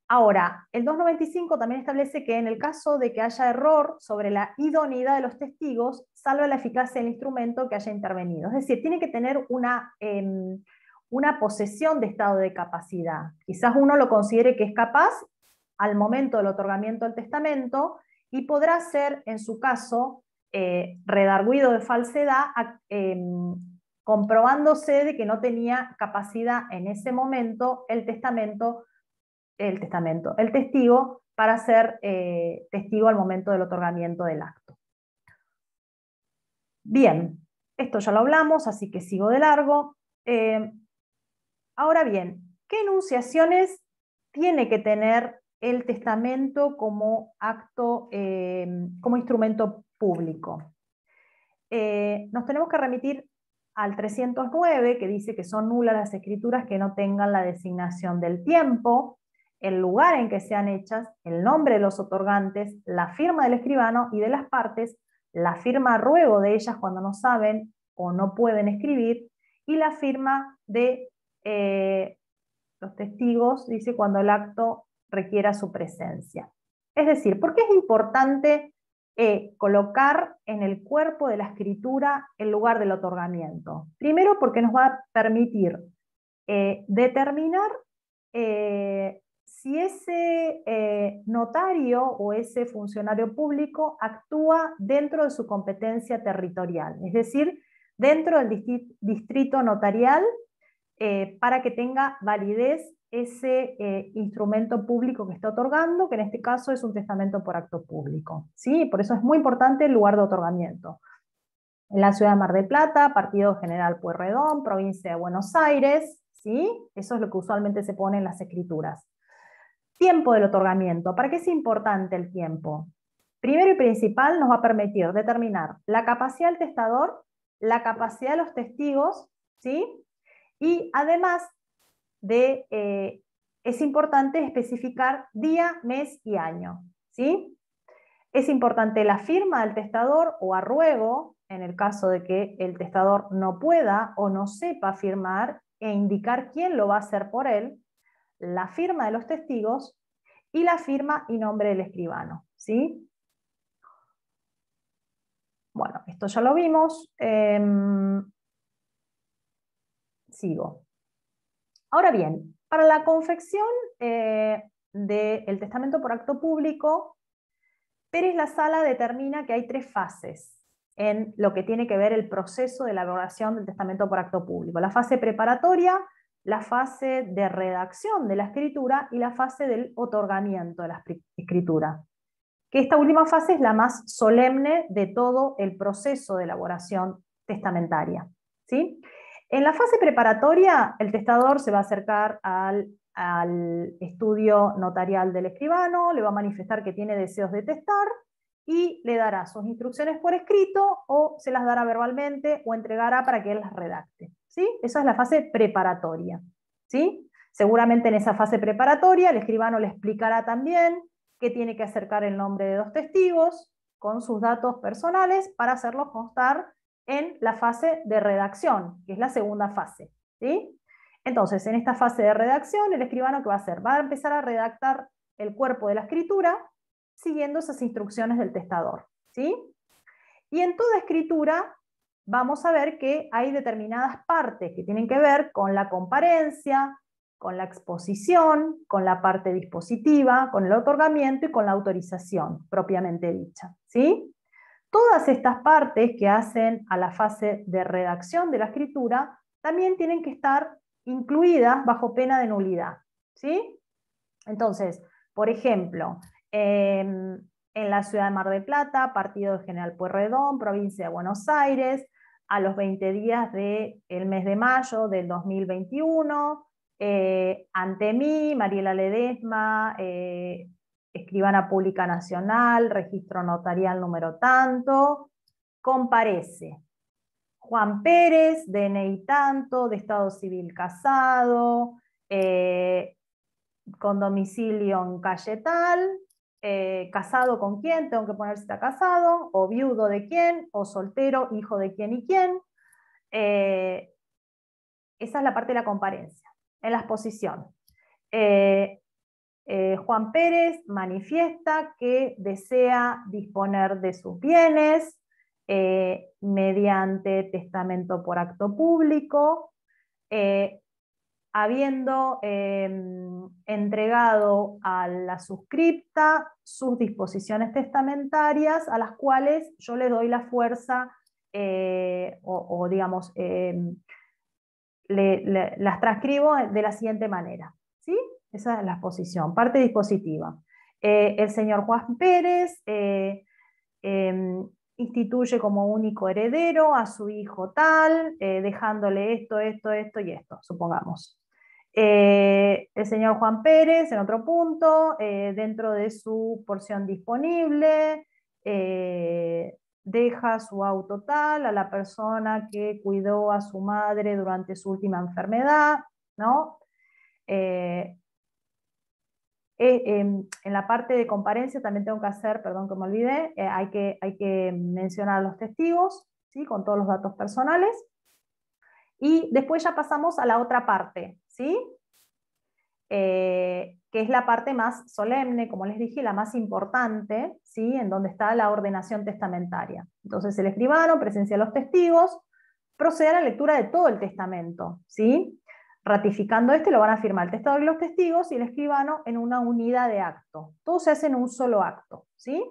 Ahora, el 295 también establece que en el caso de que haya error sobre la idoneidad de los testigos, salva la eficacia del instrumento que haya intervenido. Es decir, tiene que tener una posesión de estado de capacidad. Quizás uno lo considere que es capaz al momento del otorgamiento del testamento y podrá ser, en su caso, redarguido de falsedad, comprobándose de que no tenía capacidad en ese momento el testigo para ser testigo al momento del otorgamiento del acto. Bien, esto ya lo hablamos, así que sigo de largo. Ahora bien, ¿qué enunciaciones tiene que tener el testamento como acto, como instrumento público? Nos tenemos que remitir al 309, que dice que son nulas las escrituras que no tengan la designación del tiempo, el lugar en que sean hechas, el nombre de los otorgantes, la firma del escribano y de las partes, la firma a ruego de ellas cuando no saben o no pueden escribir, y la firma de los testigos, dice, cuando el acto requiera su presencia. Es decir, ¿por qué es importante colocar en el cuerpo de la escritura el lugar del otorgamiento? Primero, porque nos va a permitir determinar si ese notario o ese funcionario público actúa dentro de su competencia territorial, es decir, dentro del distrito notarial, para que tenga validez ese instrumento público que está otorgando, que en este caso es un testamento por acto público, ¿sí? Por eso es muy importante el lugar de otorgamiento. En la ciudad de Mar del Plata, Partido General Pueyrredón, provincia de Buenos Aires, ¿sí? Eso es lo que usualmente se pone en las escrituras. Tiempo del otorgamiento. ¿Para qué es importante el tiempo? Primero y principal, nos va a permitir determinar la capacidad del testador, la capacidad de los testigos, ¿sí? Y además es importante especificar día, mes y año, ¿sí? Es importante la firma del testador o a ruego, en el caso de que el testador no pueda o no sepa firmar, e indicar quién lo va a hacer por él, la firma de los testigos y la firma y nombre del escribano, ¿sí? Bueno, esto ya lo vimos. Sigo. Ahora bien, para la confección del testamento por acto público, Pérez La Sala determina que hay 3 fases en lo que tiene que ver el proceso de elaboración del testamento por acto público. La fase preparatoria, la fase de redacción de la escritura y la fase del otorgamiento de la escritura. Que esta última fase es la más solemne de todo el proceso de elaboración testamentaria, ¿sí? En la fase preparatoria, el testador se va a acercar al estudio notarial del escribano, le va a manifestar que tiene deseos de testar y le dará sus instrucciones por escrito o se las dará verbalmente o entregará para que él las redacte, ¿sí? Esa es la fase preparatoria, ¿sí? Seguramente en esa fase preparatoria el escribano le explicará también que tiene que acercar el nombre de 2 testigos con sus datos personales para hacerlos constar en la fase de redacción, que es la segunda fase, ¿sí? Entonces, en esta fase de redacción, el escribano, ¿qué va a hacer? Va a empezar a redactar el cuerpo de la escritura siguiendo esas instrucciones del testador, ¿sí? Y en toda escritura vamos a ver que hay determinadas partes que tienen que ver con la comparencia, con la exposición, con la parte dispositiva, con el otorgamiento y con la autorización propiamente dicha, ¿sí? Todas estas partes que hacen a la fase de redacción de la escritura también tienen que estar incluidas bajo pena de nulidad, ¿sí? Entonces, por ejemplo, en la ciudad de Mar del Plata, partido de General Pueyrredón, provincia de Buenos Aires, a los 20 días del mes de mayo del 2021, ante mí, Mariela Ledesma, escribana pública nacional, registro notarial número tanto, comparece Juan Pérez, DNI tanto, de estado civil casado, con domicilio en calle tal, casado con quién, tengo que poner si está casado, o viudo de quién, o soltero, hijo de quién y quién. Esa es la parte de la comparencia. En la exposición, Juan Pérez manifiesta que desea disponer de sus bienes mediante testamento por acto público, habiendo entregado a la suscripta sus disposiciones testamentarias, a las cuales yo le doy la fuerza o digamos, las transcribo de la siguiente manera, ¿sí? Esa es la exposición, parte dispositiva. El señor Juan Pérez instituye como único heredero a su hijo tal, dejándole esto, esto, esto y esto, supongamos. El señor Juan Pérez, en otro punto, dentro de su porción disponible, deja su auto tal a la persona que cuidó a su madre durante su última enfermedad, ¿no? En la parte de comparencia también tengo que hacer, perdón que me olvidé, hay que mencionar a los testigos, ¿sí? Con todos los datos personales. Y después ya pasamos a la otra parte, ¿sí? Que es la parte más solemne, como les dije, la más importante, ¿sí? En donde está la ordenación testamentaria. Entonces el escribano presencia a los testigos, procede a la lectura de todo el testamento, ¿sí? Ratificando lo van a firmar el testador y los testigos y el escribano en una unidad de acto. Todo se hace en un solo acto, ¿sí?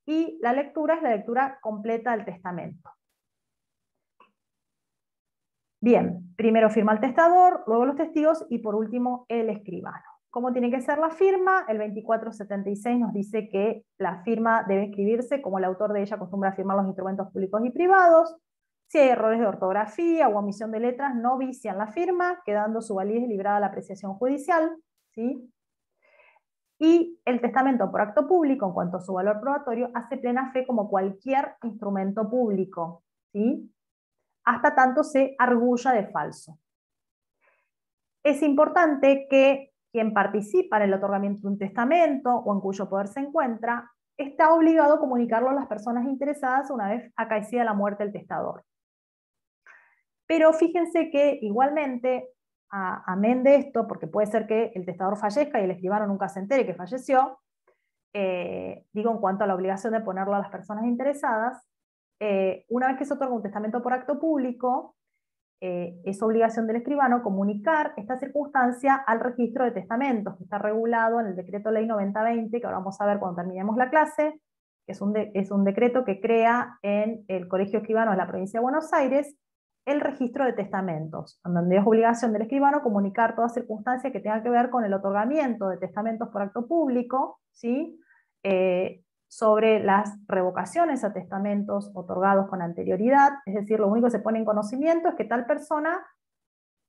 Y la lectura es la lectura completa del testamento. Bien, primero firma el testador, luego los testigos y por último el escribano. ¿Cómo tiene que ser la firma? El 2476 nos dice que la firma debe escribirse como el autor de ella acostumbra a firmar los instrumentos públicos y privados. Si hay errores de ortografía o omisión de letras, no vician la firma, quedando su validez librada a la apreciación judicial, ¿sí? Y el testamento por acto público, en cuanto a su valor probatorio, hace plena fe como cualquier instrumento público, ¿sí? Hasta tanto se arguya de falso. Es importante que quien participa en el otorgamiento de un testamento o en cuyo poder se encuentra, está obligado a comunicarlo a las personas interesadas una vez acaecida la muerte del testador. Pero fíjense que igualmente, amén de esto, porque puede ser que el testador fallezca y el escribano nunca se entere que falleció, digo en cuanto a la obligación de ponerlo a las personas interesadas, una vez que se otorga un testamento por acto público, es obligación del escribano comunicar esta circunstancia al registro de testamentos, que está regulado en el decreto ley 9020, que ahora vamos a ver cuando terminemos la clase, que es un decreto que crea en el Colegio Escribano de la provincia de Buenos Aires el registro de testamentos, en donde es obligación del escribano comunicar toda circunstancia que tenga que ver con el otorgamiento de testamentos por acto público, ¿sí? Sobre las revocaciones a testamentos otorgados con anterioridad, es decir, lo único que se pone en conocimiento es que tal persona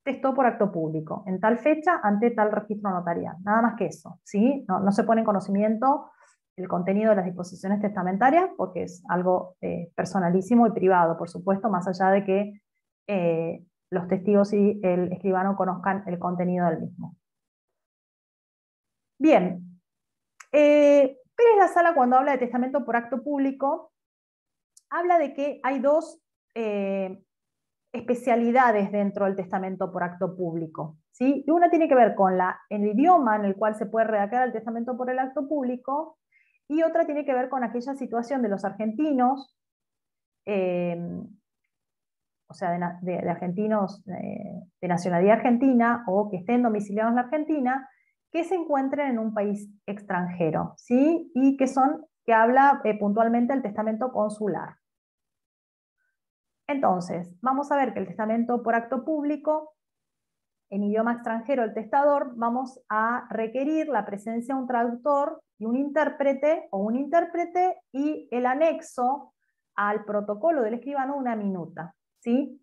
testó por acto público, en tal fecha, ante tal registro notarial, nada más que eso, ¿sí? No se pone en conocimiento el contenido de las disposiciones testamentarias, porque es algo personalísimo y privado, por supuesto, más allá de que los testigos y el escribano conozcan el contenido del mismo. Bien, Pérez La Sala, cuando habla de testamento por acto público, habla de que hay dos especialidades dentro del testamento por acto público, ¿sí? Y una tiene que ver con el idioma en el cual se puede redactar el testamento por el acto público, y otra tiene que ver con aquella situación de los argentinos, o sea, de argentinos de nacionalidad argentina o que estén domiciliados en la Argentina, que se encuentren en un país extranjero, ¿sí? Y que habla puntualmente el testamento consular. Entonces, vamos a ver que el testamento por acto público, en idioma extranjero el testador, vamos a requerir la presencia de un traductor y un intérprete, o un intérprete y el anexo al protocolo del escribano, una minuta, ¿sí?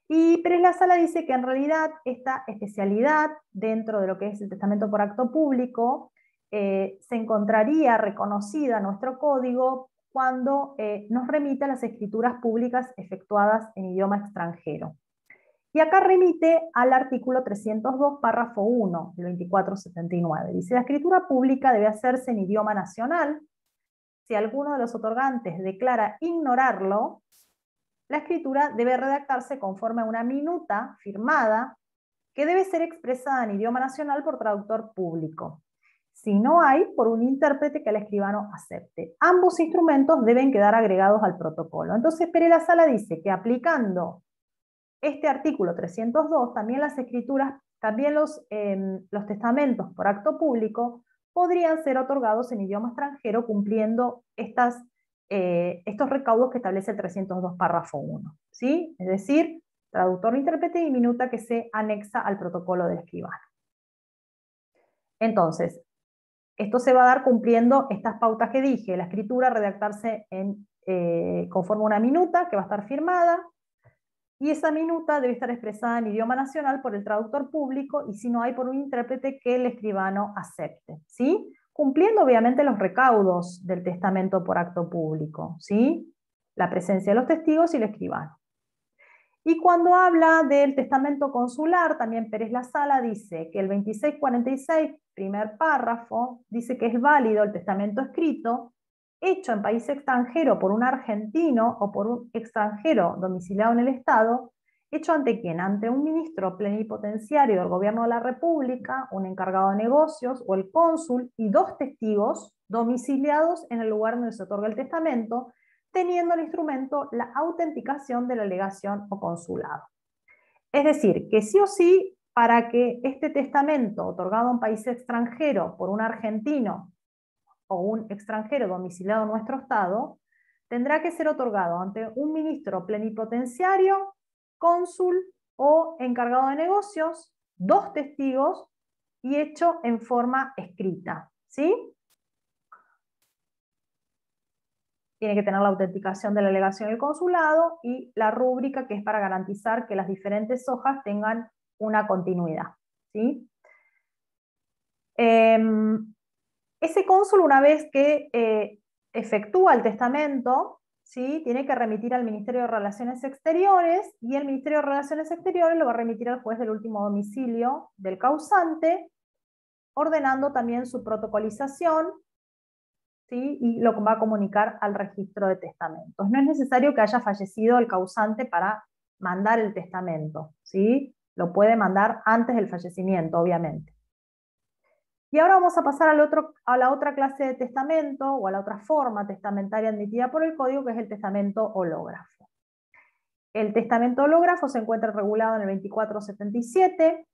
Y Pérez La Sala dice que en realidad esta especialidad dentro de lo que es el testamento por acto público se encontraría reconocida en nuestro código cuando nos remite a las escrituras públicas efectuadas en idioma extranjero. Y acá remite al artículo 302, párrafo 1, del 2479. Dice, la escritura pública debe hacerse en idioma nacional. Si alguno de los otorgantes declara ignorarlo, la escritura debe redactarse conforme a una minuta firmada que debe ser expresada en idioma nacional por traductor público. Si no hay, por un intérprete que el escribano acepte. Ambos instrumentos deben quedar agregados al protocolo. Entonces Pérez La Sala dice que aplicando este artículo 302, también las escrituras, también los testamentos por acto público podrían ser otorgados en idioma extranjero cumpliendo estos recaudos que establece el 302 párrafo 1, ¿sí? Es decir, traductor, intérprete y minuta que se anexa al protocolo del escribano. Entonces, esto se va a dar cumpliendo estas pautas que dije, la escritura redactarse conforme a una minuta que va a estar firmada, y esa minuta debe estar expresada en idioma nacional por el traductor público, y si no hay, por un intérprete que el escribano acepte, ¿sí? Cumpliendo obviamente los recaudos del testamento por acto público, ¿sí? La presencia de los testigos y el escribano. Y cuando habla del testamento consular, también Pérez La Sala dice que el 2646, primer párrafo, dice que es válido el testamento escrito, hecho en país extranjero por un argentino o por un extranjero domiciliado en el Estado, hecho ante quién, ante un ministro plenipotenciario del Gobierno de la República, un encargado de negocios o el cónsul y dos testigos domiciliados en el lugar donde se otorga el testamento, teniendo el instrumento la autenticación de la legación o consulado. Es decir, que sí o sí, para que este testamento otorgado a un país extranjero por un argentino o un extranjero domiciliado en nuestro Estado, tendrá que ser otorgado ante un ministro plenipotenciario, cónsul o encargado de negocios, dos testigos y hecho en forma escrita, ¿sí? Tiene que tener la autenticación de la legación del consulado y la rúbrica, que es para garantizar que las diferentes hojas tengan una continuidad, ¿sí? Ese cónsul, una vez que efectúa el testamento, ¿sí? Tiene que remitir al Ministerio de Relaciones Exteriores, y el Ministerio de Relaciones Exteriores lo va a remitir al juez del último domicilio del causante, ordenando también su protocolización, ¿sí? Y lo va a comunicar al registro de testamentos. No es necesario que haya fallecido el causante para mandar el testamento, ¿sí? Lo puede mandar antes del fallecimiento, obviamente. Y ahora vamos a pasar a la otra clase de testamento, o a la otra forma testamentaria admitida por el Código, que es el testamento hológrafo. El testamento hológrafo se encuentra regulado en el 2477.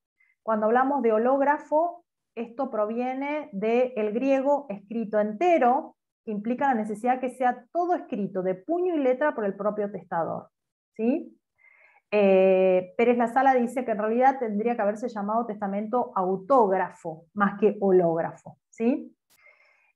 Cuando hablamos de hológrafo, esto proviene del griego escrito entero, que implica la necesidad que sea todo escrito de puño y letra por el propio testador, ¿sí? Pérez La Sala dice que en realidad tendría que haberse llamado testamento autógrafo más que hológrafo, ¿sí?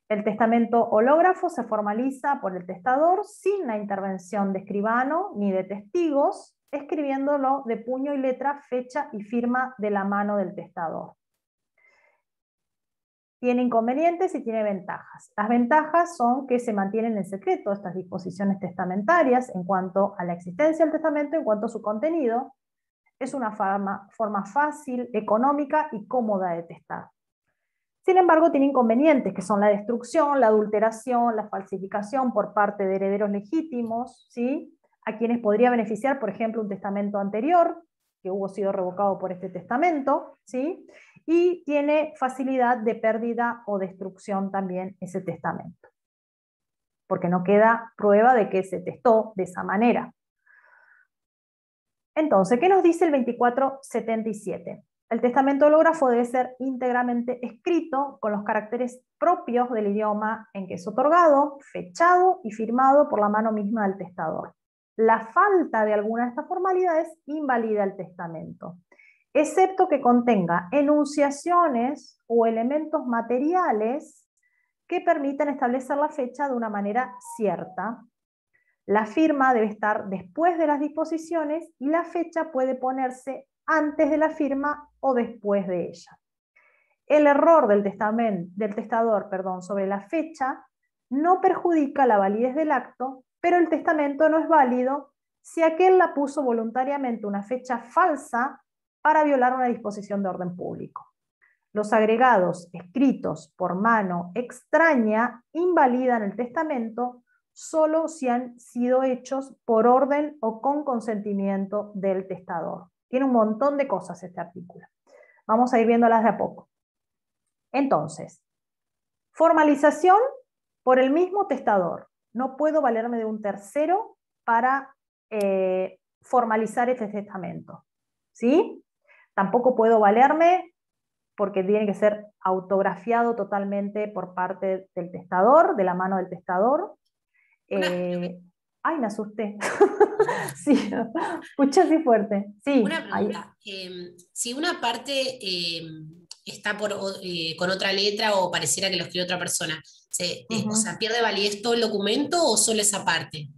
El testamento hológrafo se formaliza por el testador sin la intervención de escribano ni de testigos, escribiéndolo de puño y letra, fecha y firma de la mano del testador. Tiene inconvenientes y tiene ventajas. Las ventajas son que se mantienen en secreto estas disposiciones testamentarias en cuanto a la existencia del testamento, en cuanto a su contenido. Es una forma fácil, económica y cómoda de testar. Sin embargo, tiene inconvenientes, que son la destrucción, la adulteración, la falsificación por parte de herederos legítimos, ¿sí? A quienes podría beneficiar, por ejemplo, un testamento anterior, que hubo sido revocado por este testamento, ¿sí? Y tiene facilidad de pérdida o destrucción también ese testamento, porque no queda prueba de que se testó de esa manera. Entonces, ¿qué nos dice el 2477? El testamento hológrafo debe ser íntegramente escrito con los caracteres propios del idioma en que es otorgado, fechado y firmado por la mano misma del testador. La falta de alguna de estas formalidades invalida el testamento, excepto que contenga enunciaciones o elementos materiales que permitan establecer la fecha de una manera cierta. La firma debe estar después de las disposiciones y la fecha puede ponerse antes de la firma o después de ella. El error del testador sobre la fecha no perjudica la validez del acto, pero el testamento no es válido si aquel la puso voluntariamente una fecha falsa para violar una disposición de orden público. Los agregados escritos por mano extraña invalidan el testamento solo si han sido hechos por orden o con consentimiento del testador. Tiene un montón de cosas este artículo. Vamos a ir viéndolas de a poco. Entonces, formalización por el mismo testador. No puedo valerme de un tercero para formalizar este testamento, ¿sí? Tampoco puedo valerme, porque tiene que ser autografiado totalmente por parte del testador, de la mano del testador. Ay, me asusté. Sí, escuché así fuerte. Sí, una pregunta. Si una parte está con otra letra o pareciera que lo escribió otra persona, o sea, ¿pierde validez todo el documento o solo esa parte?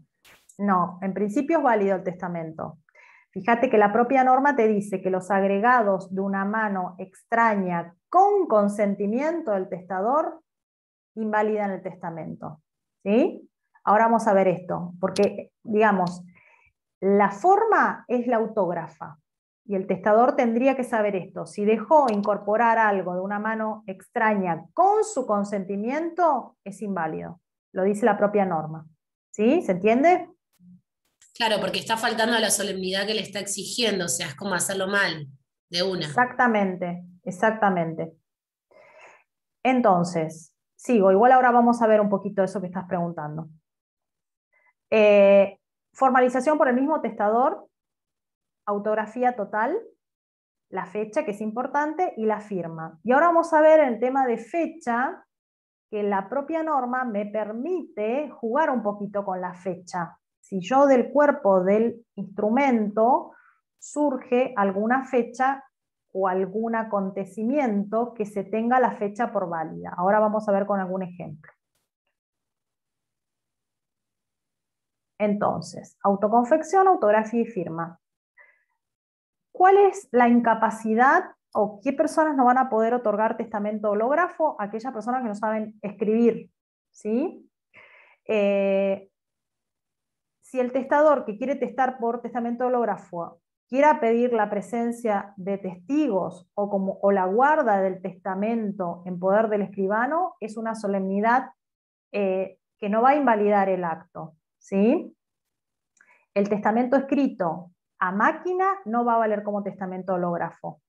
No, en principio es válido el testamento. Fíjate que la propia norma te dice que los agregados de una mano extraña con consentimiento del testador invalidan el testamento. ¿Sí? Ahora vamos a ver esto, porque, digamos, la forma es la autógrafa, y el testador tendría que saber esto. Si dejó incorporar algo de una mano extraña con su consentimiento, es inválido. Lo dice la propia norma. ¿Sí? ¿Se entiende? Claro, porque está faltando a la solemnidad que le está exigiendo, o sea, es como hacerlo mal, de una. Exactamente, exactamente. Entonces, sigo, igual ahora vamos a ver un poquito eso que estás preguntando. Formalización por el mismo testador, autografía total, la fecha, que es importante, y la firma. Y ahora vamos a ver el tema de fecha, que la propia norma me permite jugar un poquito con la fecha. Si yo del cuerpo del instrumento surge alguna fecha o algún acontecimiento que se tenga la fecha por válida. Ahora vamos a ver con algún ejemplo. Entonces, autoconfección, autografía y firma. ¿Cuál es la incapacidad o qué personas no van a poder otorgar testamento hológrafo? Aquellas personas que no saben escribir, ¿sí? Si el testador que quiere testar por testamento hológrafo quiera pedir la presencia de testigos o la guarda del testamento en poder del escribano, es una solemnidad que no va a invalidar el acto, ¿sí? El testamento escrito a máquina no va a valer como testamento hológrafo.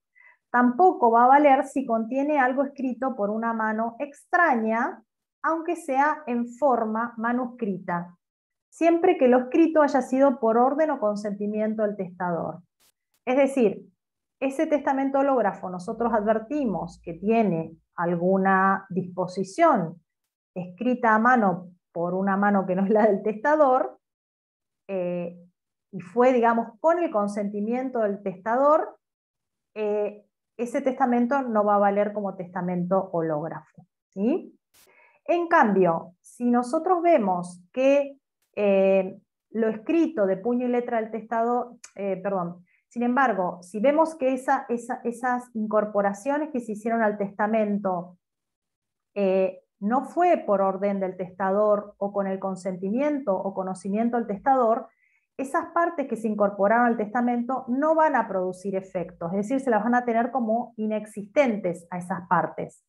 Tampoco va a valer si contiene algo escrito por una mano extraña, aunque sea en forma manuscrita, siempre que lo escrito haya sido por orden o consentimiento del testador. Es decir, ese testamento hológrafo nosotros advertimos que tiene alguna disposición escrita a mano por una mano que no es la del testador, y fue, digamos, con el consentimiento del testador, ese testamento no va a valer como testamento hológrafo, ¿sí? En cambio, si nosotros vemos que lo escrito de puño y letra del testador, sin embargo, si vemos que esas incorporaciones que se hicieron al testamento no fue por orden del testador o con el consentimiento o conocimiento del testador, esas partes que se incorporaron al testamento no van a producir efectos, es decir, se las van a tener como inexistentes a esas partes.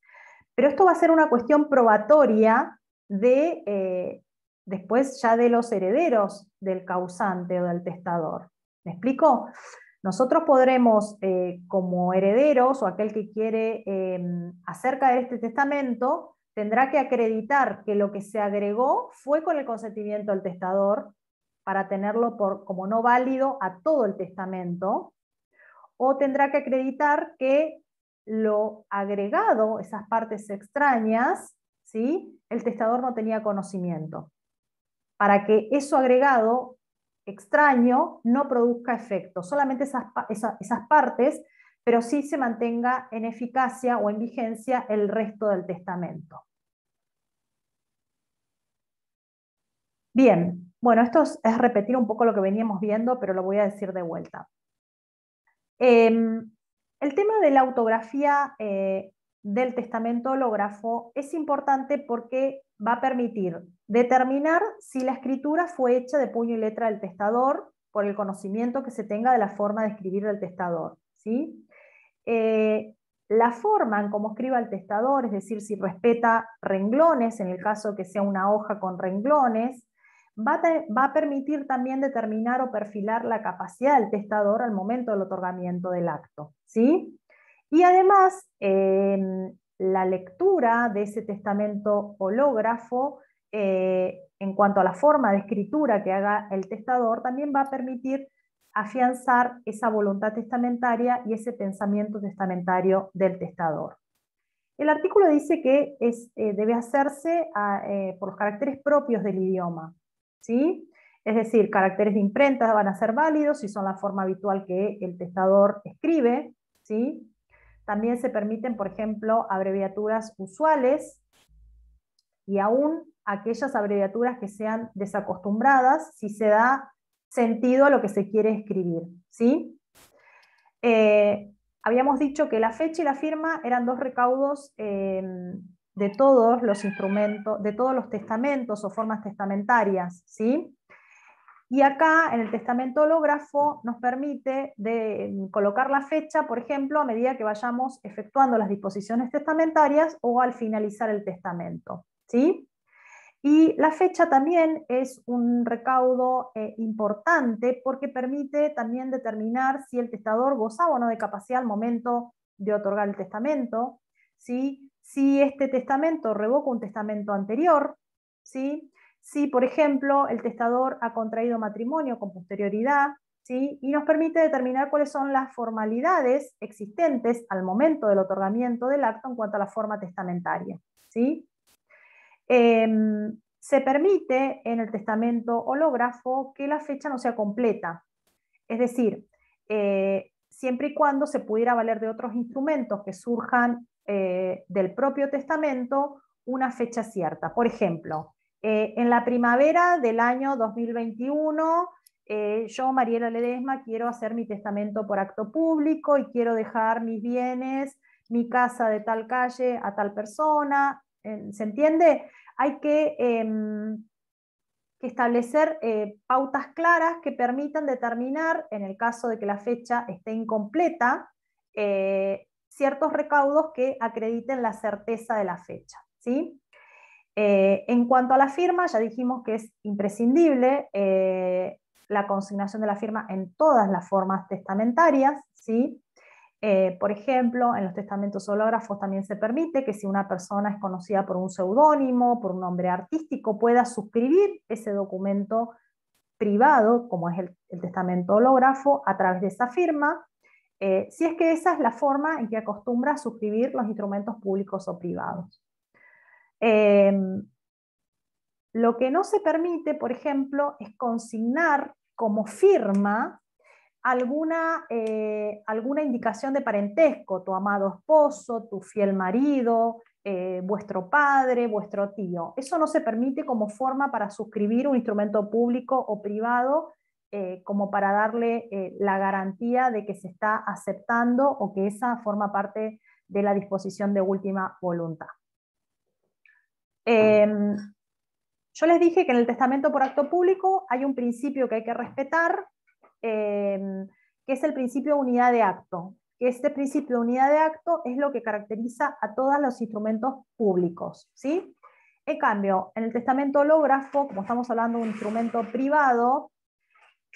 Pero esto va a ser una cuestión probatoria de, después ya de los herederos del causante o del testador. ¿Me explico? Nosotros podremos, como herederos o aquel que quiere hacer caer este testamento, tendrá que acreditar que lo que se agregó fue con el consentimiento del testador para tenerlo como no válido a todo el testamento, o tendrá que acreditar que lo agregado, esas partes extrañas, ¿sí?, el testador no tenía conocimiento, para que eso agregado extraño no produzca efecto, solamente esas partes, pero sí se mantenga en eficacia o en vigencia el resto del testamento. Bien, bueno, esto es repetir un poco lo que veníamos viendo, pero lo voy a decir de vuelta. El tema de la autografía del testamento hológrafo es importante porque va a permitir determinar si la escritura fue hecha de puño y letra del testador por el conocimiento que se tenga de la forma de escribir del testador, ¿sí? La forma en cómo escriba el testador, es decir, si respeta renglones, en el caso que sea una hoja con renglones, va a permitir también determinar o perfilar la capacidad del testador al momento del otorgamiento del acto, ¿sí? Y además, la lectura de ese testamento hológrafo, en cuanto a la forma de escritura que haga el testador, también va a permitir afianzar esa voluntad testamentaria y ese pensamiento testamentario del testador. El artículo dice que debe hacerse por los caracteres propios del idioma, ¿sí? Es decir, caracteres de imprenta van a ser válidos si son la forma habitual que el testador escribe, ¿sí? También se permiten, por ejemplo, abreviaturas usuales y aún aquellas abreviaturas que sean desacostumbradas si se da sentido a lo que se quiere escribir, ¿sí? Habíamos dicho que la fecha y la firma eran dos recaudos de todos los instrumentos, de todos los testamentos o formas testamentarias, ¿sí? Y acá, en el testamento hológrafo, nos permite colocar la fecha, por ejemplo, a medida que vayamos efectuando las disposiciones testamentarias o al finalizar el testamento, ¿sí? Y la fecha también es un recaudo importante porque permite también determinar si el testador gozaba o no de capacidad al momento de otorgar el testamento, ¿sí? Si este testamento revoca un testamento anterior, ¿sí? Si, por ejemplo, el testador ha contraído matrimonio con posterioridad, ¿sí? Y nos permite determinar cuáles son las formalidades existentes al momento del otorgamiento del acto en cuanto a la forma testamentaria, ¿sí? Se permite en el testamento hológrafo que la fecha no sea completa, es decir, siempre y cuando se pudiera valer de otros instrumentos que surjan del propio testamento una fecha cierta. Por ejemplo, en la primavera del año 2021, yo, Mariela Ledesma, quiero hacer mi testamento por acto público y quiero dejar mis bienes, mi casa de tal calle a tal persona, ¿se entiende? Hay que establecer pautas claras que permitan determinar, en el caso de que la fecha esté incompleta, ciertos recaudos que acrediten la certeza de la fecha, ¿sí? En cuanto a la firma, ya dijimos que es imprescindible la consignación de la firma en todas las formas testamentarias, ¿sí? Por ejemplo, en los testamentos hológrafos también se permite que si una persona es conocida por un seudónimo, por un nombre artístico, pueda suscribir ese documento privado, como es el testamento hológrafo, a través de esa firma, si es que esa es la forma en que acostumbra a suscribir los instrumentos públicos o privados. Lo que no se permite, por ejemplo, es consignar como firma alguna indicación de parentesco, tu amado esposo, tu fiel marido, vuestro padre, vuestro tío. Eso no se permite como forma para suscribir un instrumento público o privado, como para darle la garantía de que se está aceptando o que esa forma parte de la disposición de última voluntad. Yo les dije que en el testamento por acto público hay un principio que hay que respetar, que es el principio de unidad de acto. Este principio de unidad de acto es lo que caracteriza a todos los instrumentos públicos, ¿sí? En cambio, en el testamento hológrafo, como estamos hablando de un instrumento privado,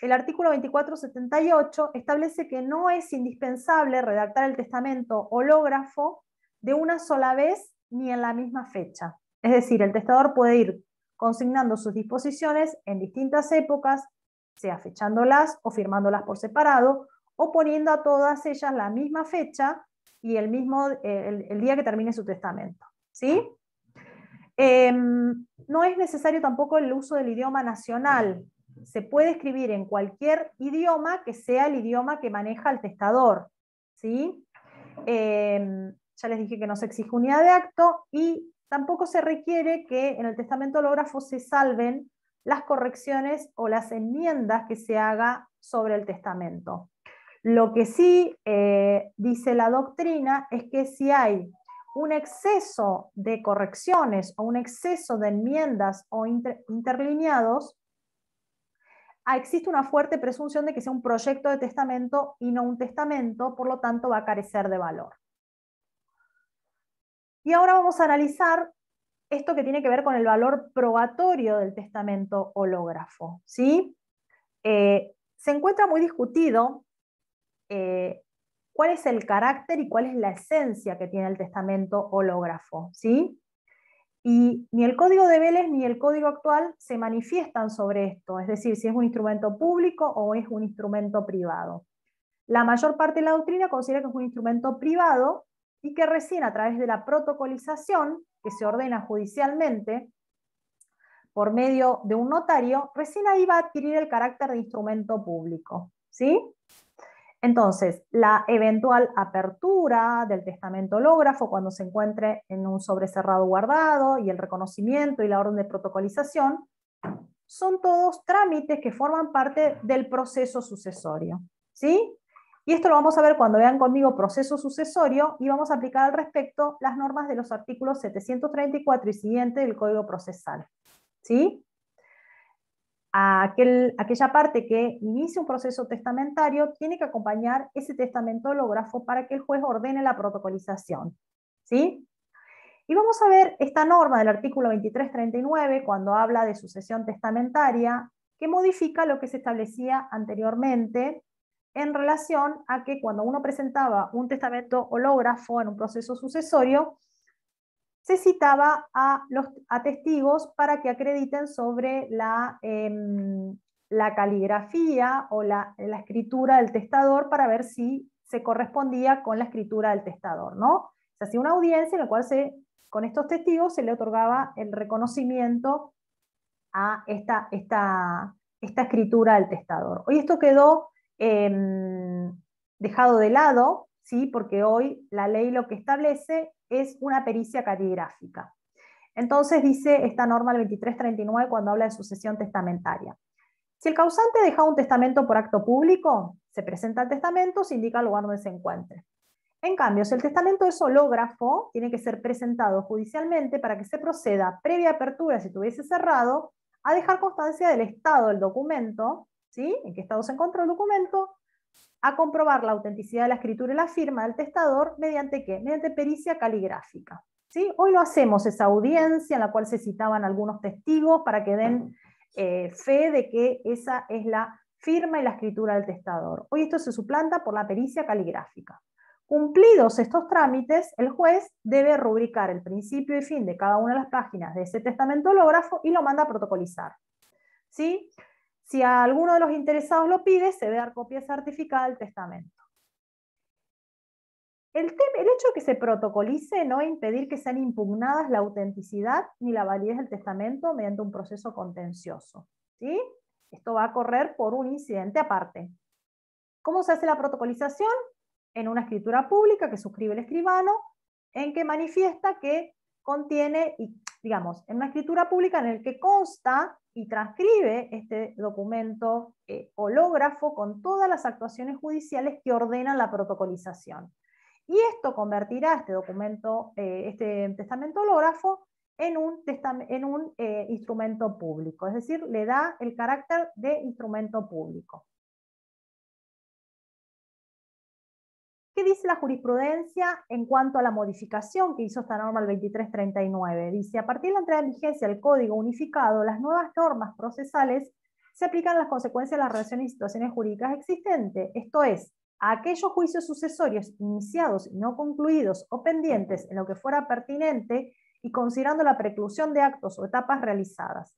el artículo 2478 establece que no es indispensable redactar el testamento hológrafo de una sola vez ni en la misma fecha. Es decir, el testador puede ir consignando sus disposiciones en distintas épocas, sea fechándolas o firmándolas por separado, o poniendo a todas ellas la misma fecha y el día que termine su testamento. ¿Sí? No es necesario tampoco el uso del idioma nacional. Se puede escribir en cualquier idioma que sea el idioma que maneja el testador. ¿Sí? Ya les dije que no se exige unidad de acto y tampoco se requiere que en el testamento hológrafo se salven las correcciones o las enmiendas que se haga sobre el testamento. Lo que sí dice la doctrina es que si hay un exceso de correcciones o un exceso de enmiendas o interlineados, existe una fuerte presunción de que sea un proyecto de testamento y no un testamento, por lo tanto va a carecer de valor. Y ahora vamos a analizar esto que tiene que ver con el valor probatorio del testamento hológrafo. ¿Sí? Se encuentra muy discutido cuál es el carácter y cuál es la esencia que tiene el testamento hológrafo. ¿Sí? Y ni el Código de Vélez ni el Código actual se manifiestan sobre esto, es decir, si es un instrumento público o es un instrumento privado. La mayor parte de la doctrina considera que es un instrumento privado y que recién a través de la protocolización, que se ordena judicialmente por medio de un notario, recién ahí va a adquirir el carácter de instrumento público. ¿Sí? Entonces, la eventual apertura del testamento hológrafo cuando se encuentre en un sobre cerrado guardado y el reconocimiento y la orden de protocolización son todos trámites que forman parte del proceso sucesorio. ¿Sí? Y esto lo vamos a ver cuando vean conmigo proceso sucesorio y vamos a aplicar al respecto las normas de los artículos 734 y siguiente del Código Procesal. ¿Sí? Aquella parte que inicia un proceso testamentario tiene que acompañar ese testamento hológrafo para que el juez ordene la protocolización. ¿Sí? Y vamos a ver esta norma del artículo 2339 cuando habla de sucesión testamentaria, que modifica lo que se establecía anteriormente en relación a que cuando uno presentaba un testamento hológrafo en un proceso sucesorio, se citaba a testigos para que acrediten sobre la caligrafía o la escritura del testador para ver si se correspondía con la escritura del testador, ¿no? Se hacía una audiencia en la cual con estos testigos se le otorgaba el reconocimiento a esta escritura del testador. Hoy esto quedó dejado de lado, ¿sí? Porque hoy la ley lo que establece es una pericia caligráfica. Entonces dice esta norma el 2339 cuando habla de sucesión testamentaria. Si el causante deja un testamento por acto público, se presenta el testamento, se indica el lugar donde se encuentre. En cambio, si el testamento es hológrafo, tiene que ser presentado judicialmente para que se proceda, previa apertura, si estuviese cerrado, a dejar constancia del estado del documento, ¿sí? En qué estado se encontró el documento, a comprobar la autenticidad de la escritura y la firma del testador, ¿mediante qué? Mediante pericia caligráfica. ¿Sí? Hoy no hacemos esa audiencia en la cual se citaban algunos testigos para que den fe de que esa es la firma y la escritura del testador. Hoy esto se suplanta por la pericia caligráfica. Cumplidos estos trámites, el juez debe rubricar el principio y fin de cada una de las páginas de ese testamento hológrafo y lo manda a protocolizar. ¿Sí? Si a alguno de los interesados lo pide, se debe dar copia certificada del testamento. El hecho de que se protocolice no va a impedir que sean impugnadas la autenticidad ni la validez del testamento mediante un proceso contencioso. ¿Sí? Esto va a correr por un incidente aparte. ¿Cómo se hace la protocolización? En una escritura pública que suscribe el escribano, en que manifiesta que contiene, digamos, en una escritura pública en el que consta y transcribe este documento hológrafo con todas las actuaciones judiciales que ordenan la protocolización. Y esto convertirá este documento, este testamento hológrafo en un instrumento público, es decir, le da el carácter de instrumento público. ¿Qué dice la jurisprudencia en cuanto a la modificación que hizo esta norma el 2339? Dice, a partir de la entrada en vigencia del Código Unificado, las nuevas normas procesales se aplican las consecuencias de las relaciones y situaciones jurídicas existentes, esto es, a aquellos juicios sucesorios iniciados y no concluidos o pendientes en lo que fuera pertinente y considerando la preclusión de actos o etapas realizadas.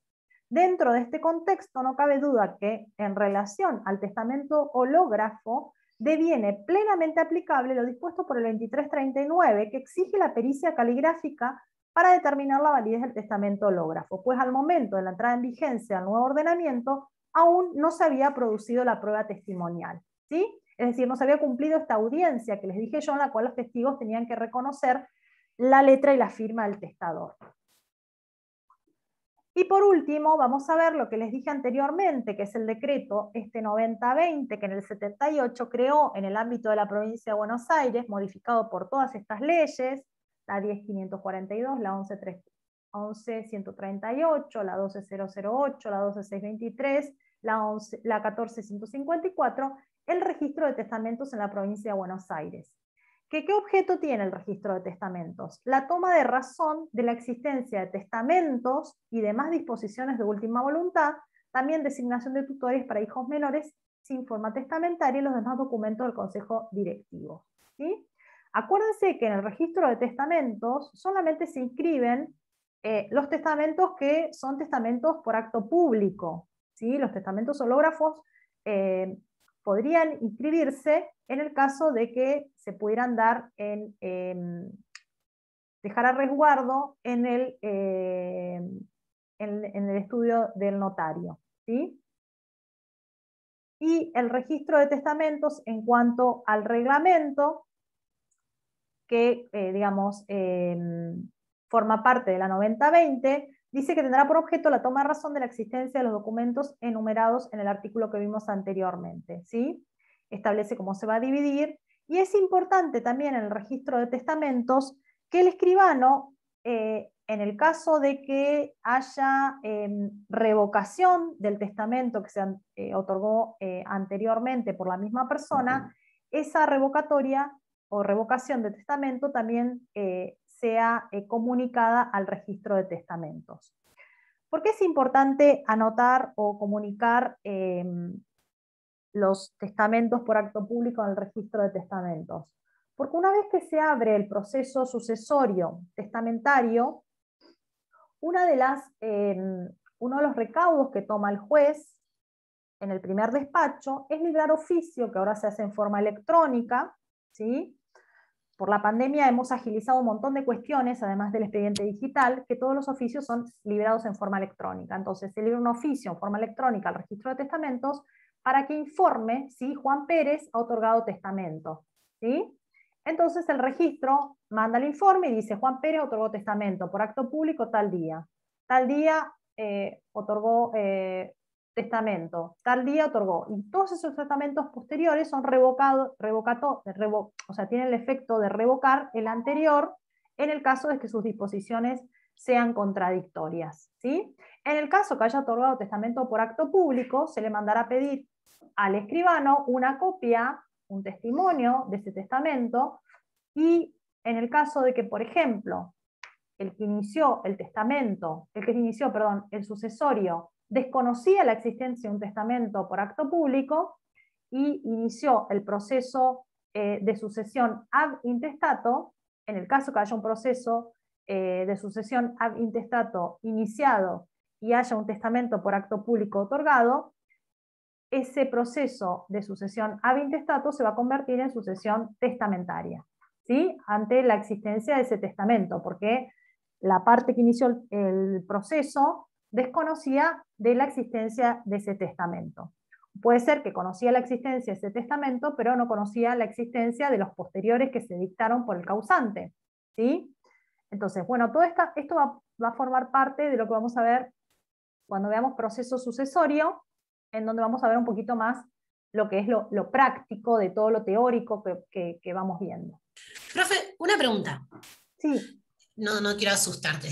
Dentro de este contexto no cabe duda que, en relación al testamento hológrafo, deviene plenamente aplicable lo dispuesto por el 2339, que exige la pericia caligráfica para determinar la validez del testamento hológrafo, pues al momento de la entrada en vigencia del nuevo ordenamiento aún no se había producido la prueba testimonial, ¿sí? Es decir, no se había cumplido esta audiencia que les dije yo, en la cual los testigos tenían que reconocer la letra y la firma del testador. Y por último, vamos a ver lo que les dije anteriormente, que es el decreto 9020, que en el 78 creó en el ámbito de la provincia de Buenos Aires, modificado por todas estas leyes, la 10.542, la 11.138, la 12.008, la 12.623, la 14.154, el registro de testamentos en la provincia de Buenos Aires. ¿Qué objeto tiene el registro de testamentos? La toma de razón de la existencia de testamentos y demás disposiciones de última voluntad, también designación de tutores para hijos menores sin forma testamentaria y los demás documentos del Consejo Directivo, ¿sí? Acuérdense que en el registro de testamentos solamente se inscriben los testamentos que son testamentos por acto público, ¿sí? Los testamentos hológrafos podrían inscribirse en el caso de que se pudieran dar dejar a resguardo en el estudio del notario, ¿sí? Y el registro de testamentos en cuanto al reglamento, que forma parte de la 9020, dice que tendrá por objeto la toma de razón de la existencia de los documentos enumerados en el artículo que vimos anteriormente, ¿sí? Establece cómo se va a dividir, y es importante también en el registro de testamentos que el escribano, en el caso de que haya revocación del testamento que se otorgó anteriormente por la misma persona, esa revocatoria o revocación de testamento también sea comunicada al registro de testamentos. ¿Por qué es importante anotar o comunicar los testamentos por acto público en el registro de testamentos? Porque una vez que se abre el proceso sucesorio testamentario, uno de los recaudos que toma el juez en el primer despacho es librar oficio, que ahora se hace en forma electrónica, ¿sí? Por la pandemia hemos agilizado un montón de cuestiones, además del expediente digital, que todos los oficios son librados en forma electrónica. Entonces se libra un oficio en forma electrónica al registro de testamentos para que informe si Juan Pérez ha otorgado testamento, ¿sí? Entonces el registro manda el informe y dice: Juan Pérez otorgó testamento por acto público tal día otorgó testamento, tal día otorgó, y todos esos testamentos posteriores son tienen el efecto de revocar el anterior en el caso de que sus disposiciones sean contradictorias, ¿sí? En el caso que haya otorgado testamento por acto público, se le mandará a pedir al escribano una copia, un testimonio de ese testamento, y en el caso de que, por ejemplo, el sucesorio desconocía la existencia de un testamento por acto público y inició el proceso de sucesión ab intestato, en el caso que haya un proceso de sucesión ab intestato iniciado y haya un testamento por acto público otorgado, ese proceso de sucesión ab intestato se va a convertir en sucesión testamentaria, ¿sí? Ante la existencia de ese testamento, porque la parte que inició el proceso desconocía de la existencia de ese testamento. Puede ser que conocía la existencia de ese testamento, pero no conocía la existencia de los posteriores que se dictaron por el causante, ¿sí? Entonces, bueno, todo esto va a formar parte de lo que vamos a ver cuando veamos proceso sucesorio, en donde vamos a ver un poquito más lo que es lo práctico de todo lo teórico que vamos viendo. Profe, una pregunta. Sí. No quiero asustarte.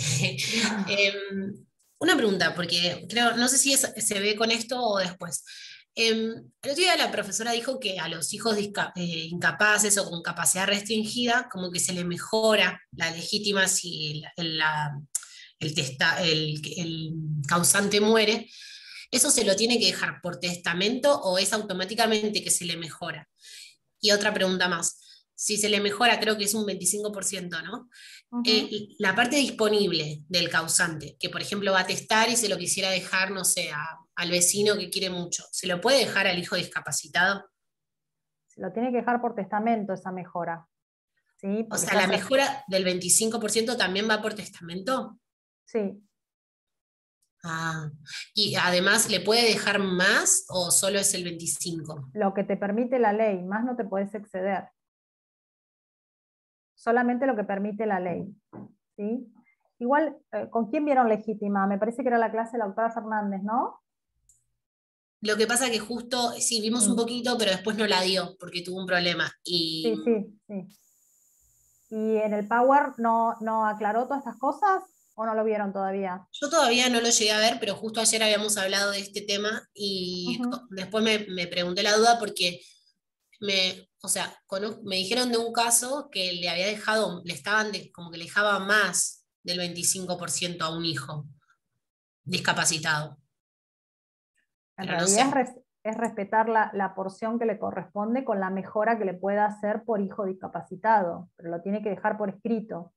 Una pregunta, porque creo, no sé si se ve con esto o después. El otro día la profesora dijo que a los hijos incapaces o con capacidad restringida, como que se le mejora la legítima si el causante muere. ¿eso se lo tiene que dejar por testamento o es automáticamente que se le mejora? Y otra pregunta más. Si se le mejora, creo que es un 25%, ¿no? La parte disponible del causante, que por ejemplo va a testar y se lo quisiera dejar, no sé, al vecino que quiere mucho, ¿se lo puede dejar al hijo discapacitado? Se lo tiene que dejar por testamento esa mejora. ¿Sí? O sea, ¿la mejora del 25% también va por testamento? Sí. Ah, y además, ¿le puede dejar más o solo es el 25%? Lo que te permite la ley, más no te puedes exceder. Solamente lo que permite la ley. ¿Sí? Igual, ¿con quién vieron legítima? Me parece que era la clase de la doctora Fernández, ¿no? Lo que pasa que justo, sí, vimos un poquito, pero después no la dio porque tuvo un problema. Sí, sí, sí. ¿Y en el Power no aclaró todas estas cosas o no lo vieron todavía? Yo todavía no lo llegué a ver, pero justo ayer habíamos hablado de este tema y después me pregunté la duda porque o sea, me dijeron de un caso que le había dejado, como que le dejaba más del 25% a un hijo discapacitado. En Pero no realidad sé. es respetar la porción que le corresponde con la mejora que le pueda hacer por hijo discapacitado, pero lo tiene que dejar por escrito.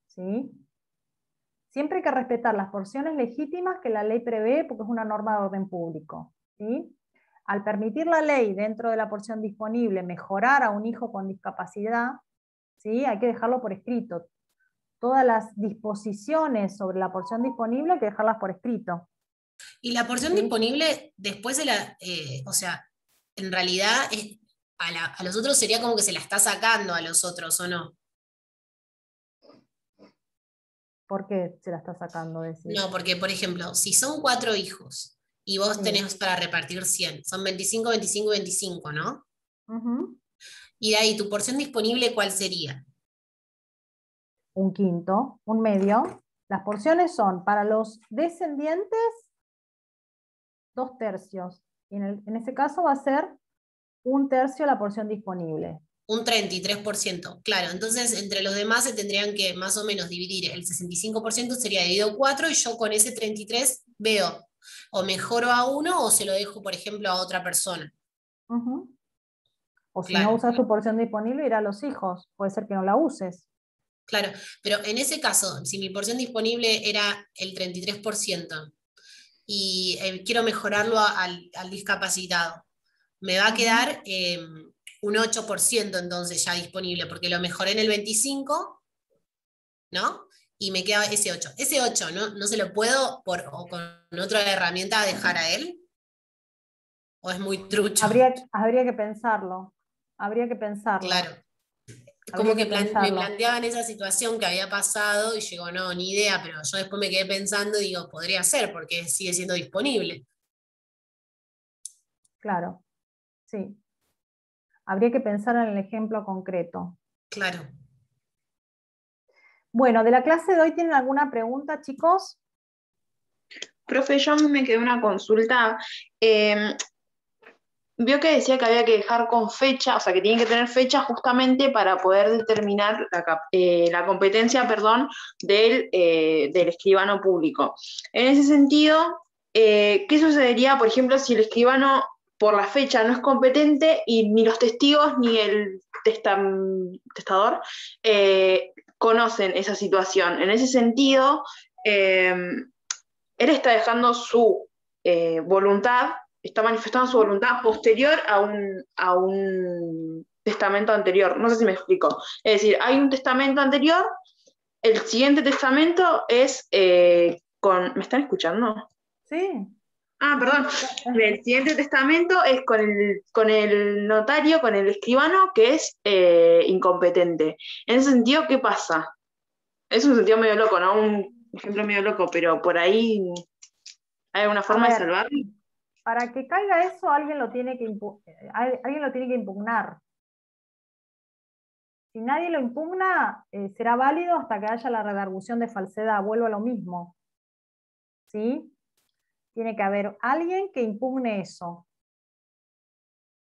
¿Sí? Siempre hay que respetar las porciones legítimas que la ley prevé porque es una norma de orden público. ¿Sí? Al permitir la ley dentro de la porción disponible mejorar a un hijo con discapacidad, ¿sí? Hay que dejarlo por escrito. Todas las disposiciones sobre la porción disponible hay que dejarlas por escrito. Y la porción ¿Sí? disponible después de o sea, en realidad a los otros sería como que se la está sacando a los otros, ¿o no? ¿Por qué se la está sacando? Decir? No, porque por ejemplo, si son 4 hijos y vos Sí. tenés para repartir 100, son 25, 25, 25, ¿no? Uh-huh. Y de ahí, ¿tu porción disponible cuál sería? Un quinto, un medio. Las porciones son para los descendientes 2/3. Y en ese caso va a ser 1/3 la porción disponible. Un 33%, claro. Entonces, entre los demás se tendrían que más o menos dividir. El 65% sería dividido 4 y yo con ese 33 veo o mejoro a uno o se lo dejo, por ejemplo, a otra persona. Uh-huh. O si no Claro, usas tu porción disponible, irá a los hijos. Puede ser que no la uses. claro. Pero en ese caso, si mi porción disponible era el 33% y quiero mejorarlo al discapacitado, me va a quedar un 8% entonces ya disponible, porque lo mejoré en el 25%, ¿no? Y me queda ese 8. Ese 8, ¿no se lo puedo o con otra herramienta dejar a él? ¿O es muy trucho? Habría que pensarlo. Habría que pensarlo. Claro. Habría Como que que me pensarlo. planteaban esa situación que había pasado y llegó, no, ni idea, pero yo después me quedé pensando y digo, podría ser, porque sigue siendo disponible. Claro, sí. Habría que pensar en el ejemplo concreto. Claro. Bueno, de la clase de hoy, ¿tienen alguna pregunta, chicos? Profe, yo a mí me quedó una consulta. Vio que decía que había que dejar con fecha, o sea, que tienen que tener fecha justamente para poder determinar la competencia, perdón, del escribano público. En ese sentido, ¿qué sucedería, por ejemplo, si el escribano por la fecha no es competente y ni los testigos ni el testador conocen esa situación? En ese sentido, él está dejando su voluntad, está manifestando su voluntad posterior a un testamento anterior. No sé si me explico. Es decir, hay un testamento anterior, el siguiente testamento es con... ¿Me están escuchando? Sí. Ah, perdón. El siguiente testamento es con el notario, con el escribano, que es incompetente. En ese sentido, ¿qué pasa? Es un sentido medio loco, ¿no? Un ejemplo medio loco, pero por ahí hay alguna forma de salvarlo. Para que caiga eso, alguien lo tiene que impugnar. Si nadie lo impugna, será válido hasta que haya la redargución de falsedad. Vuelvo a lo mismo. ¿Sí? Tiene que haber alguien que impugne eso.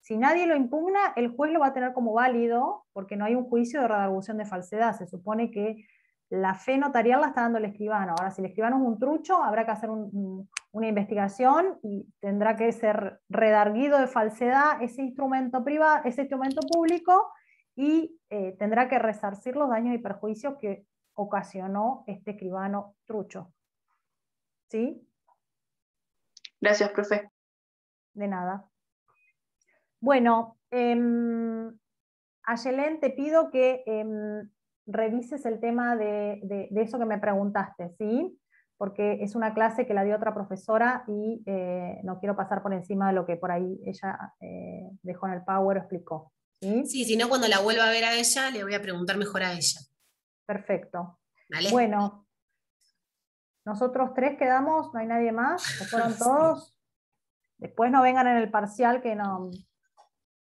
Si nadie lo impugna, el juez lo va a tener como válido, porque no hay un juicio de redargución de falsedad. Se supone que la fe notarial la está dando el escribano. Ahora, si el escribano es un trucho, habrá que hacer un una investigación y tendrá que ser redarguido de falsedad ese instrumento privado, ese instrumento público, y tendrá que resarcir los daños y perjuicios que ocasionó este escribano trucho. ¿Sí? Gracias, profe. De nada. Bueno, Ayelén, te pido que revises el tema de eso que me preguntaste, ¿sí? Porque es una clase que la dio otra profesora y no quiero pasar por encima de lo que por ahí ella dejó en el Power o explicó. ¿Sí? Sí, si no, cuando la vuelva a ver a ella, le voy a preguntar mejor a ella. Perfecto. ¿Vale? Bueno, nosotros 3 quedamos, no hay nadie más, ¿se fueron todos? Sí. Después no vengan en el parcial que no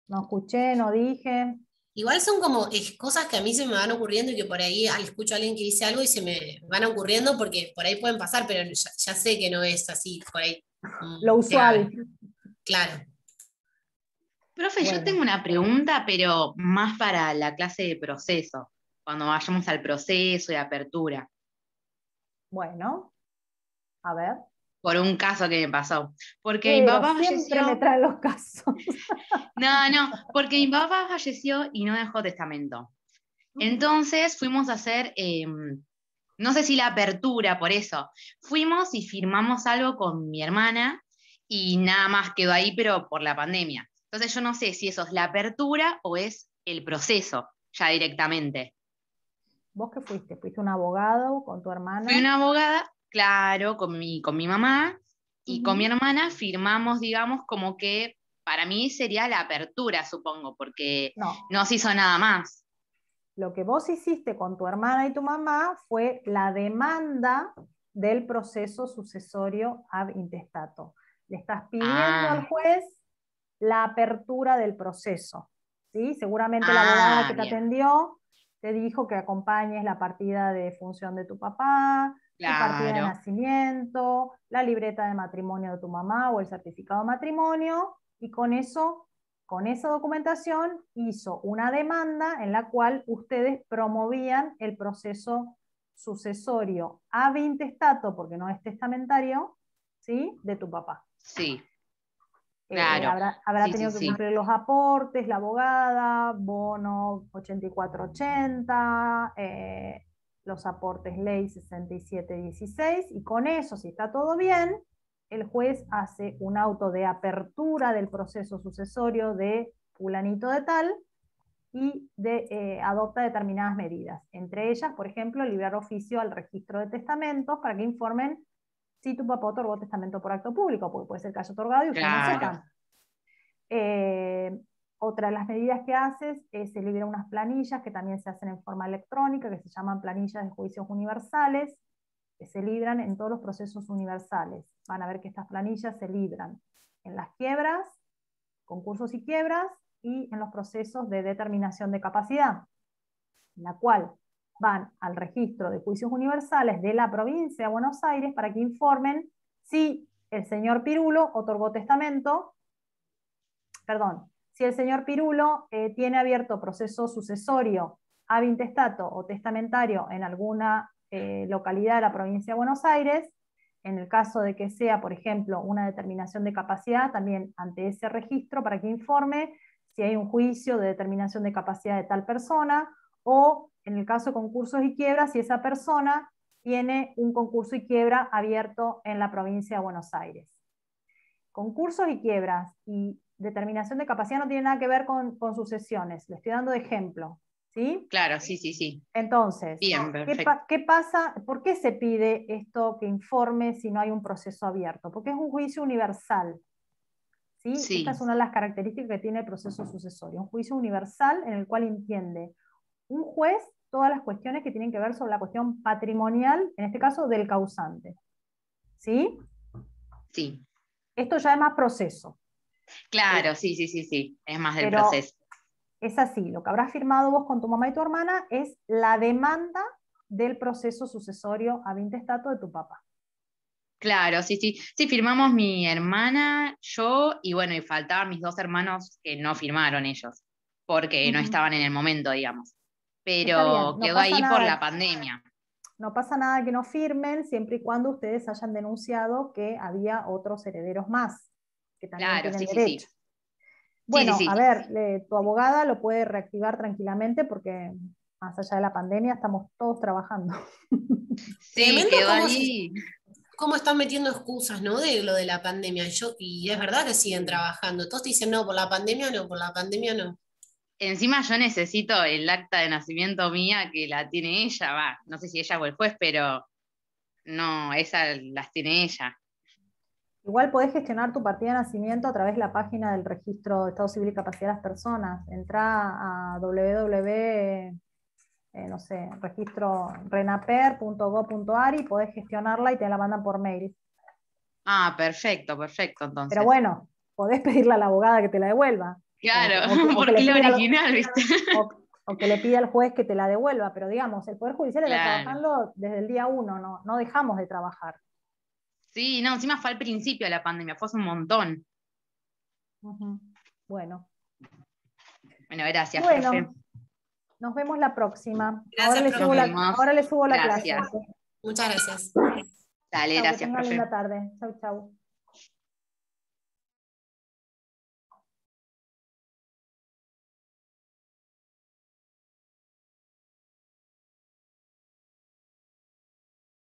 escuché, no dije. Igual son como cosas que a mí se me van ocurriendo y que por ahí escucho a alguien que dice algo y se me van ocurriendo porque por ahí pueden pasar, pero ya sé que no es así, por ahí. Lo usual. Claro. Profe, yo tengo una pregunta, pero más para la clase de proceso, cuando vayamos al proceso y apertura. Bueno, a ver. Por un caso que me pasó. Porque mi papá siempre falleció. Me traen los casos. No, porque mi papá falleció y no dejó testamento. Entonces fuimos a hacer, no sé si la apertura, por eso. Fuimos y firmamos algo con mi hermana y nada más quedó ahí, pero por la pandemia. Entonces yo no sé si eso es la apertura o es el proceso, ya directamente. ¿Vos qué fuiste? ¿Fuiste un abogado con tu hermana? Fui una abogada, claro, con mi mamá, y con mi hermana firmamos, digamos, como que para mí sería la apertura, supongo, porque no se hizo nada más. Lo que vos hiciste con tu hermana y tu mamá fue la demanda del proceso sucesorio ab intestato. Le estás pidiendo al juez la apertura del proceso, ¿sí? Seguramente la abogada que te atendió te dijo que acompañes la partida de función de tu papá, tu partida de nacimiento, la libreta de matrimonio de tu mamá o el certificado de matrimonio, y con eso, con esa documentación, hizo una demanda en la cual ustedes promovían el proceso sucesorio ab intestato, porque no es testamentario, ¿sí? De tu papá. Sí. Claro. Habrá tenido que cumplir los aportes, la abogada, bono 8480, los aportes ley 6716, y con eso, si está todo bien, el juez hace un auto de apertura del proceso sucesorio de fulanito de tal y adopta determinadas medidas. Entre ellas, por ejemplo, librar oficio al registro de testamentos para que informen si tu papá otorgó testamento por acto público, porque puede ser que haya otorgado y ustedes no sepan. Otra de las medidas que haces es se libera unas planillas que también se hacen en forma electrónica, que se llaman planillas de juicios universales, que se libran en todos los procesos universales. Van a ver que estas planillas se libran en las quiebras, concursos y quiebras, y en los procesos de determinación de capacidad, en la cual van al registro de juicios universales de la provincia de Buenos Aires para que informen si el señor Pirulo otorgó testamento, si el señor Pirulo tiene abierto proceso sucesorio ab intestato o testamentario en alguna localidad de la provincia de Buenos Aires. En el caso de que sea, por ejemplo, una determinación de capacidad, también ante ese registro para que informe si hay un juicio de determinación de capacidad de tal persona, o en el caso de concursos y quiebras, si esa persona tiene un concurso y quiebra abierto en la provincia de Buenos Aires. Concursos y quiebras y determinación de capacidad no tiene nada que ver con sucesiones, le estoy dando de ejemplo, ¿sí? Claro, sí. Entonces, bien, ¿qué pasa? ¿Por qué se pide esto que informe si no hay un proceso abierto? Porque es un juicio universal, ¿sí? Esta es una de las características que tiene el proceso sucesorio, un juicio universal en el cual entiende un juez todas las cuestiones que tienen que ver sobre la cuestión patrimonial, en este caso del causante, ¿sí? Sí. Esto ya es más proceso. Claro, sí, es más del proceso. Es así, lo que habrás firmado vos con tu mamá y tu hermana es la demanda del proceso sucesorio ab intestato de tu papá. Claro, sí, firmamos mi hermana, yo, y bueno, y faltaban mis 2 hermanos que no firmaron ellos, porque no estaban en el momento, digamos. Pero Está bien, no quedó pasa ahí nada. por la pandemia. no pasa nada que no firmen, siempre y cuando ustedes hayan denunciado que había otros herederos más, que también Claro, tienen sí, sí, derecho. sí. Bueno, Sí, sí, a sí. ver, tu abogada lo puede reactivar tranquilamente porque más allá de la pandemia estamos todos trabajando. Sí, Tremendo quedó cómo, ahí. cómo están metiendo excusas, ¿no? De lo de la pandemia. Y es verdad que siguen trabajando. Todos te dicen, no, por la pandemia no, por la pandemia no. Encima yo necesito el acta de nacimiento mía que la tiene ella, va, no sé si ella o el juez, pero no, esa las tiene ella. Igual podés gestionar tu partida de nacimiento a través de la página del Registro de Estado Civil y Capacidad de las Personas. Entrá a no sé, registro renaper.gov.ar y podés gestionarla y te la mandan por mail. Ah, perfecto, perfecto, Pero entonces. bueno, podés pedirle a la abogada que te la devuelva. Claro, O que porque le es la pida original, ¿viste? o que le pida al juez que te la devuelva. Pero digamos, el Poder Judicial está Claro. trabajando desde el día 1, no dejamos de trabajar. Sí, no, encima fue al principio de la pandemia, fue hace un montón. Ujú. Bueno, Bueno, gracias, profe. bueno, nos vemos la próxima. Gracias, Nos profe. vemos. Ahora le subo la clase. Gracias. Muchas gracias. Dale, Chau, que gracias, tengan profe. linda tarde. Chau, chau.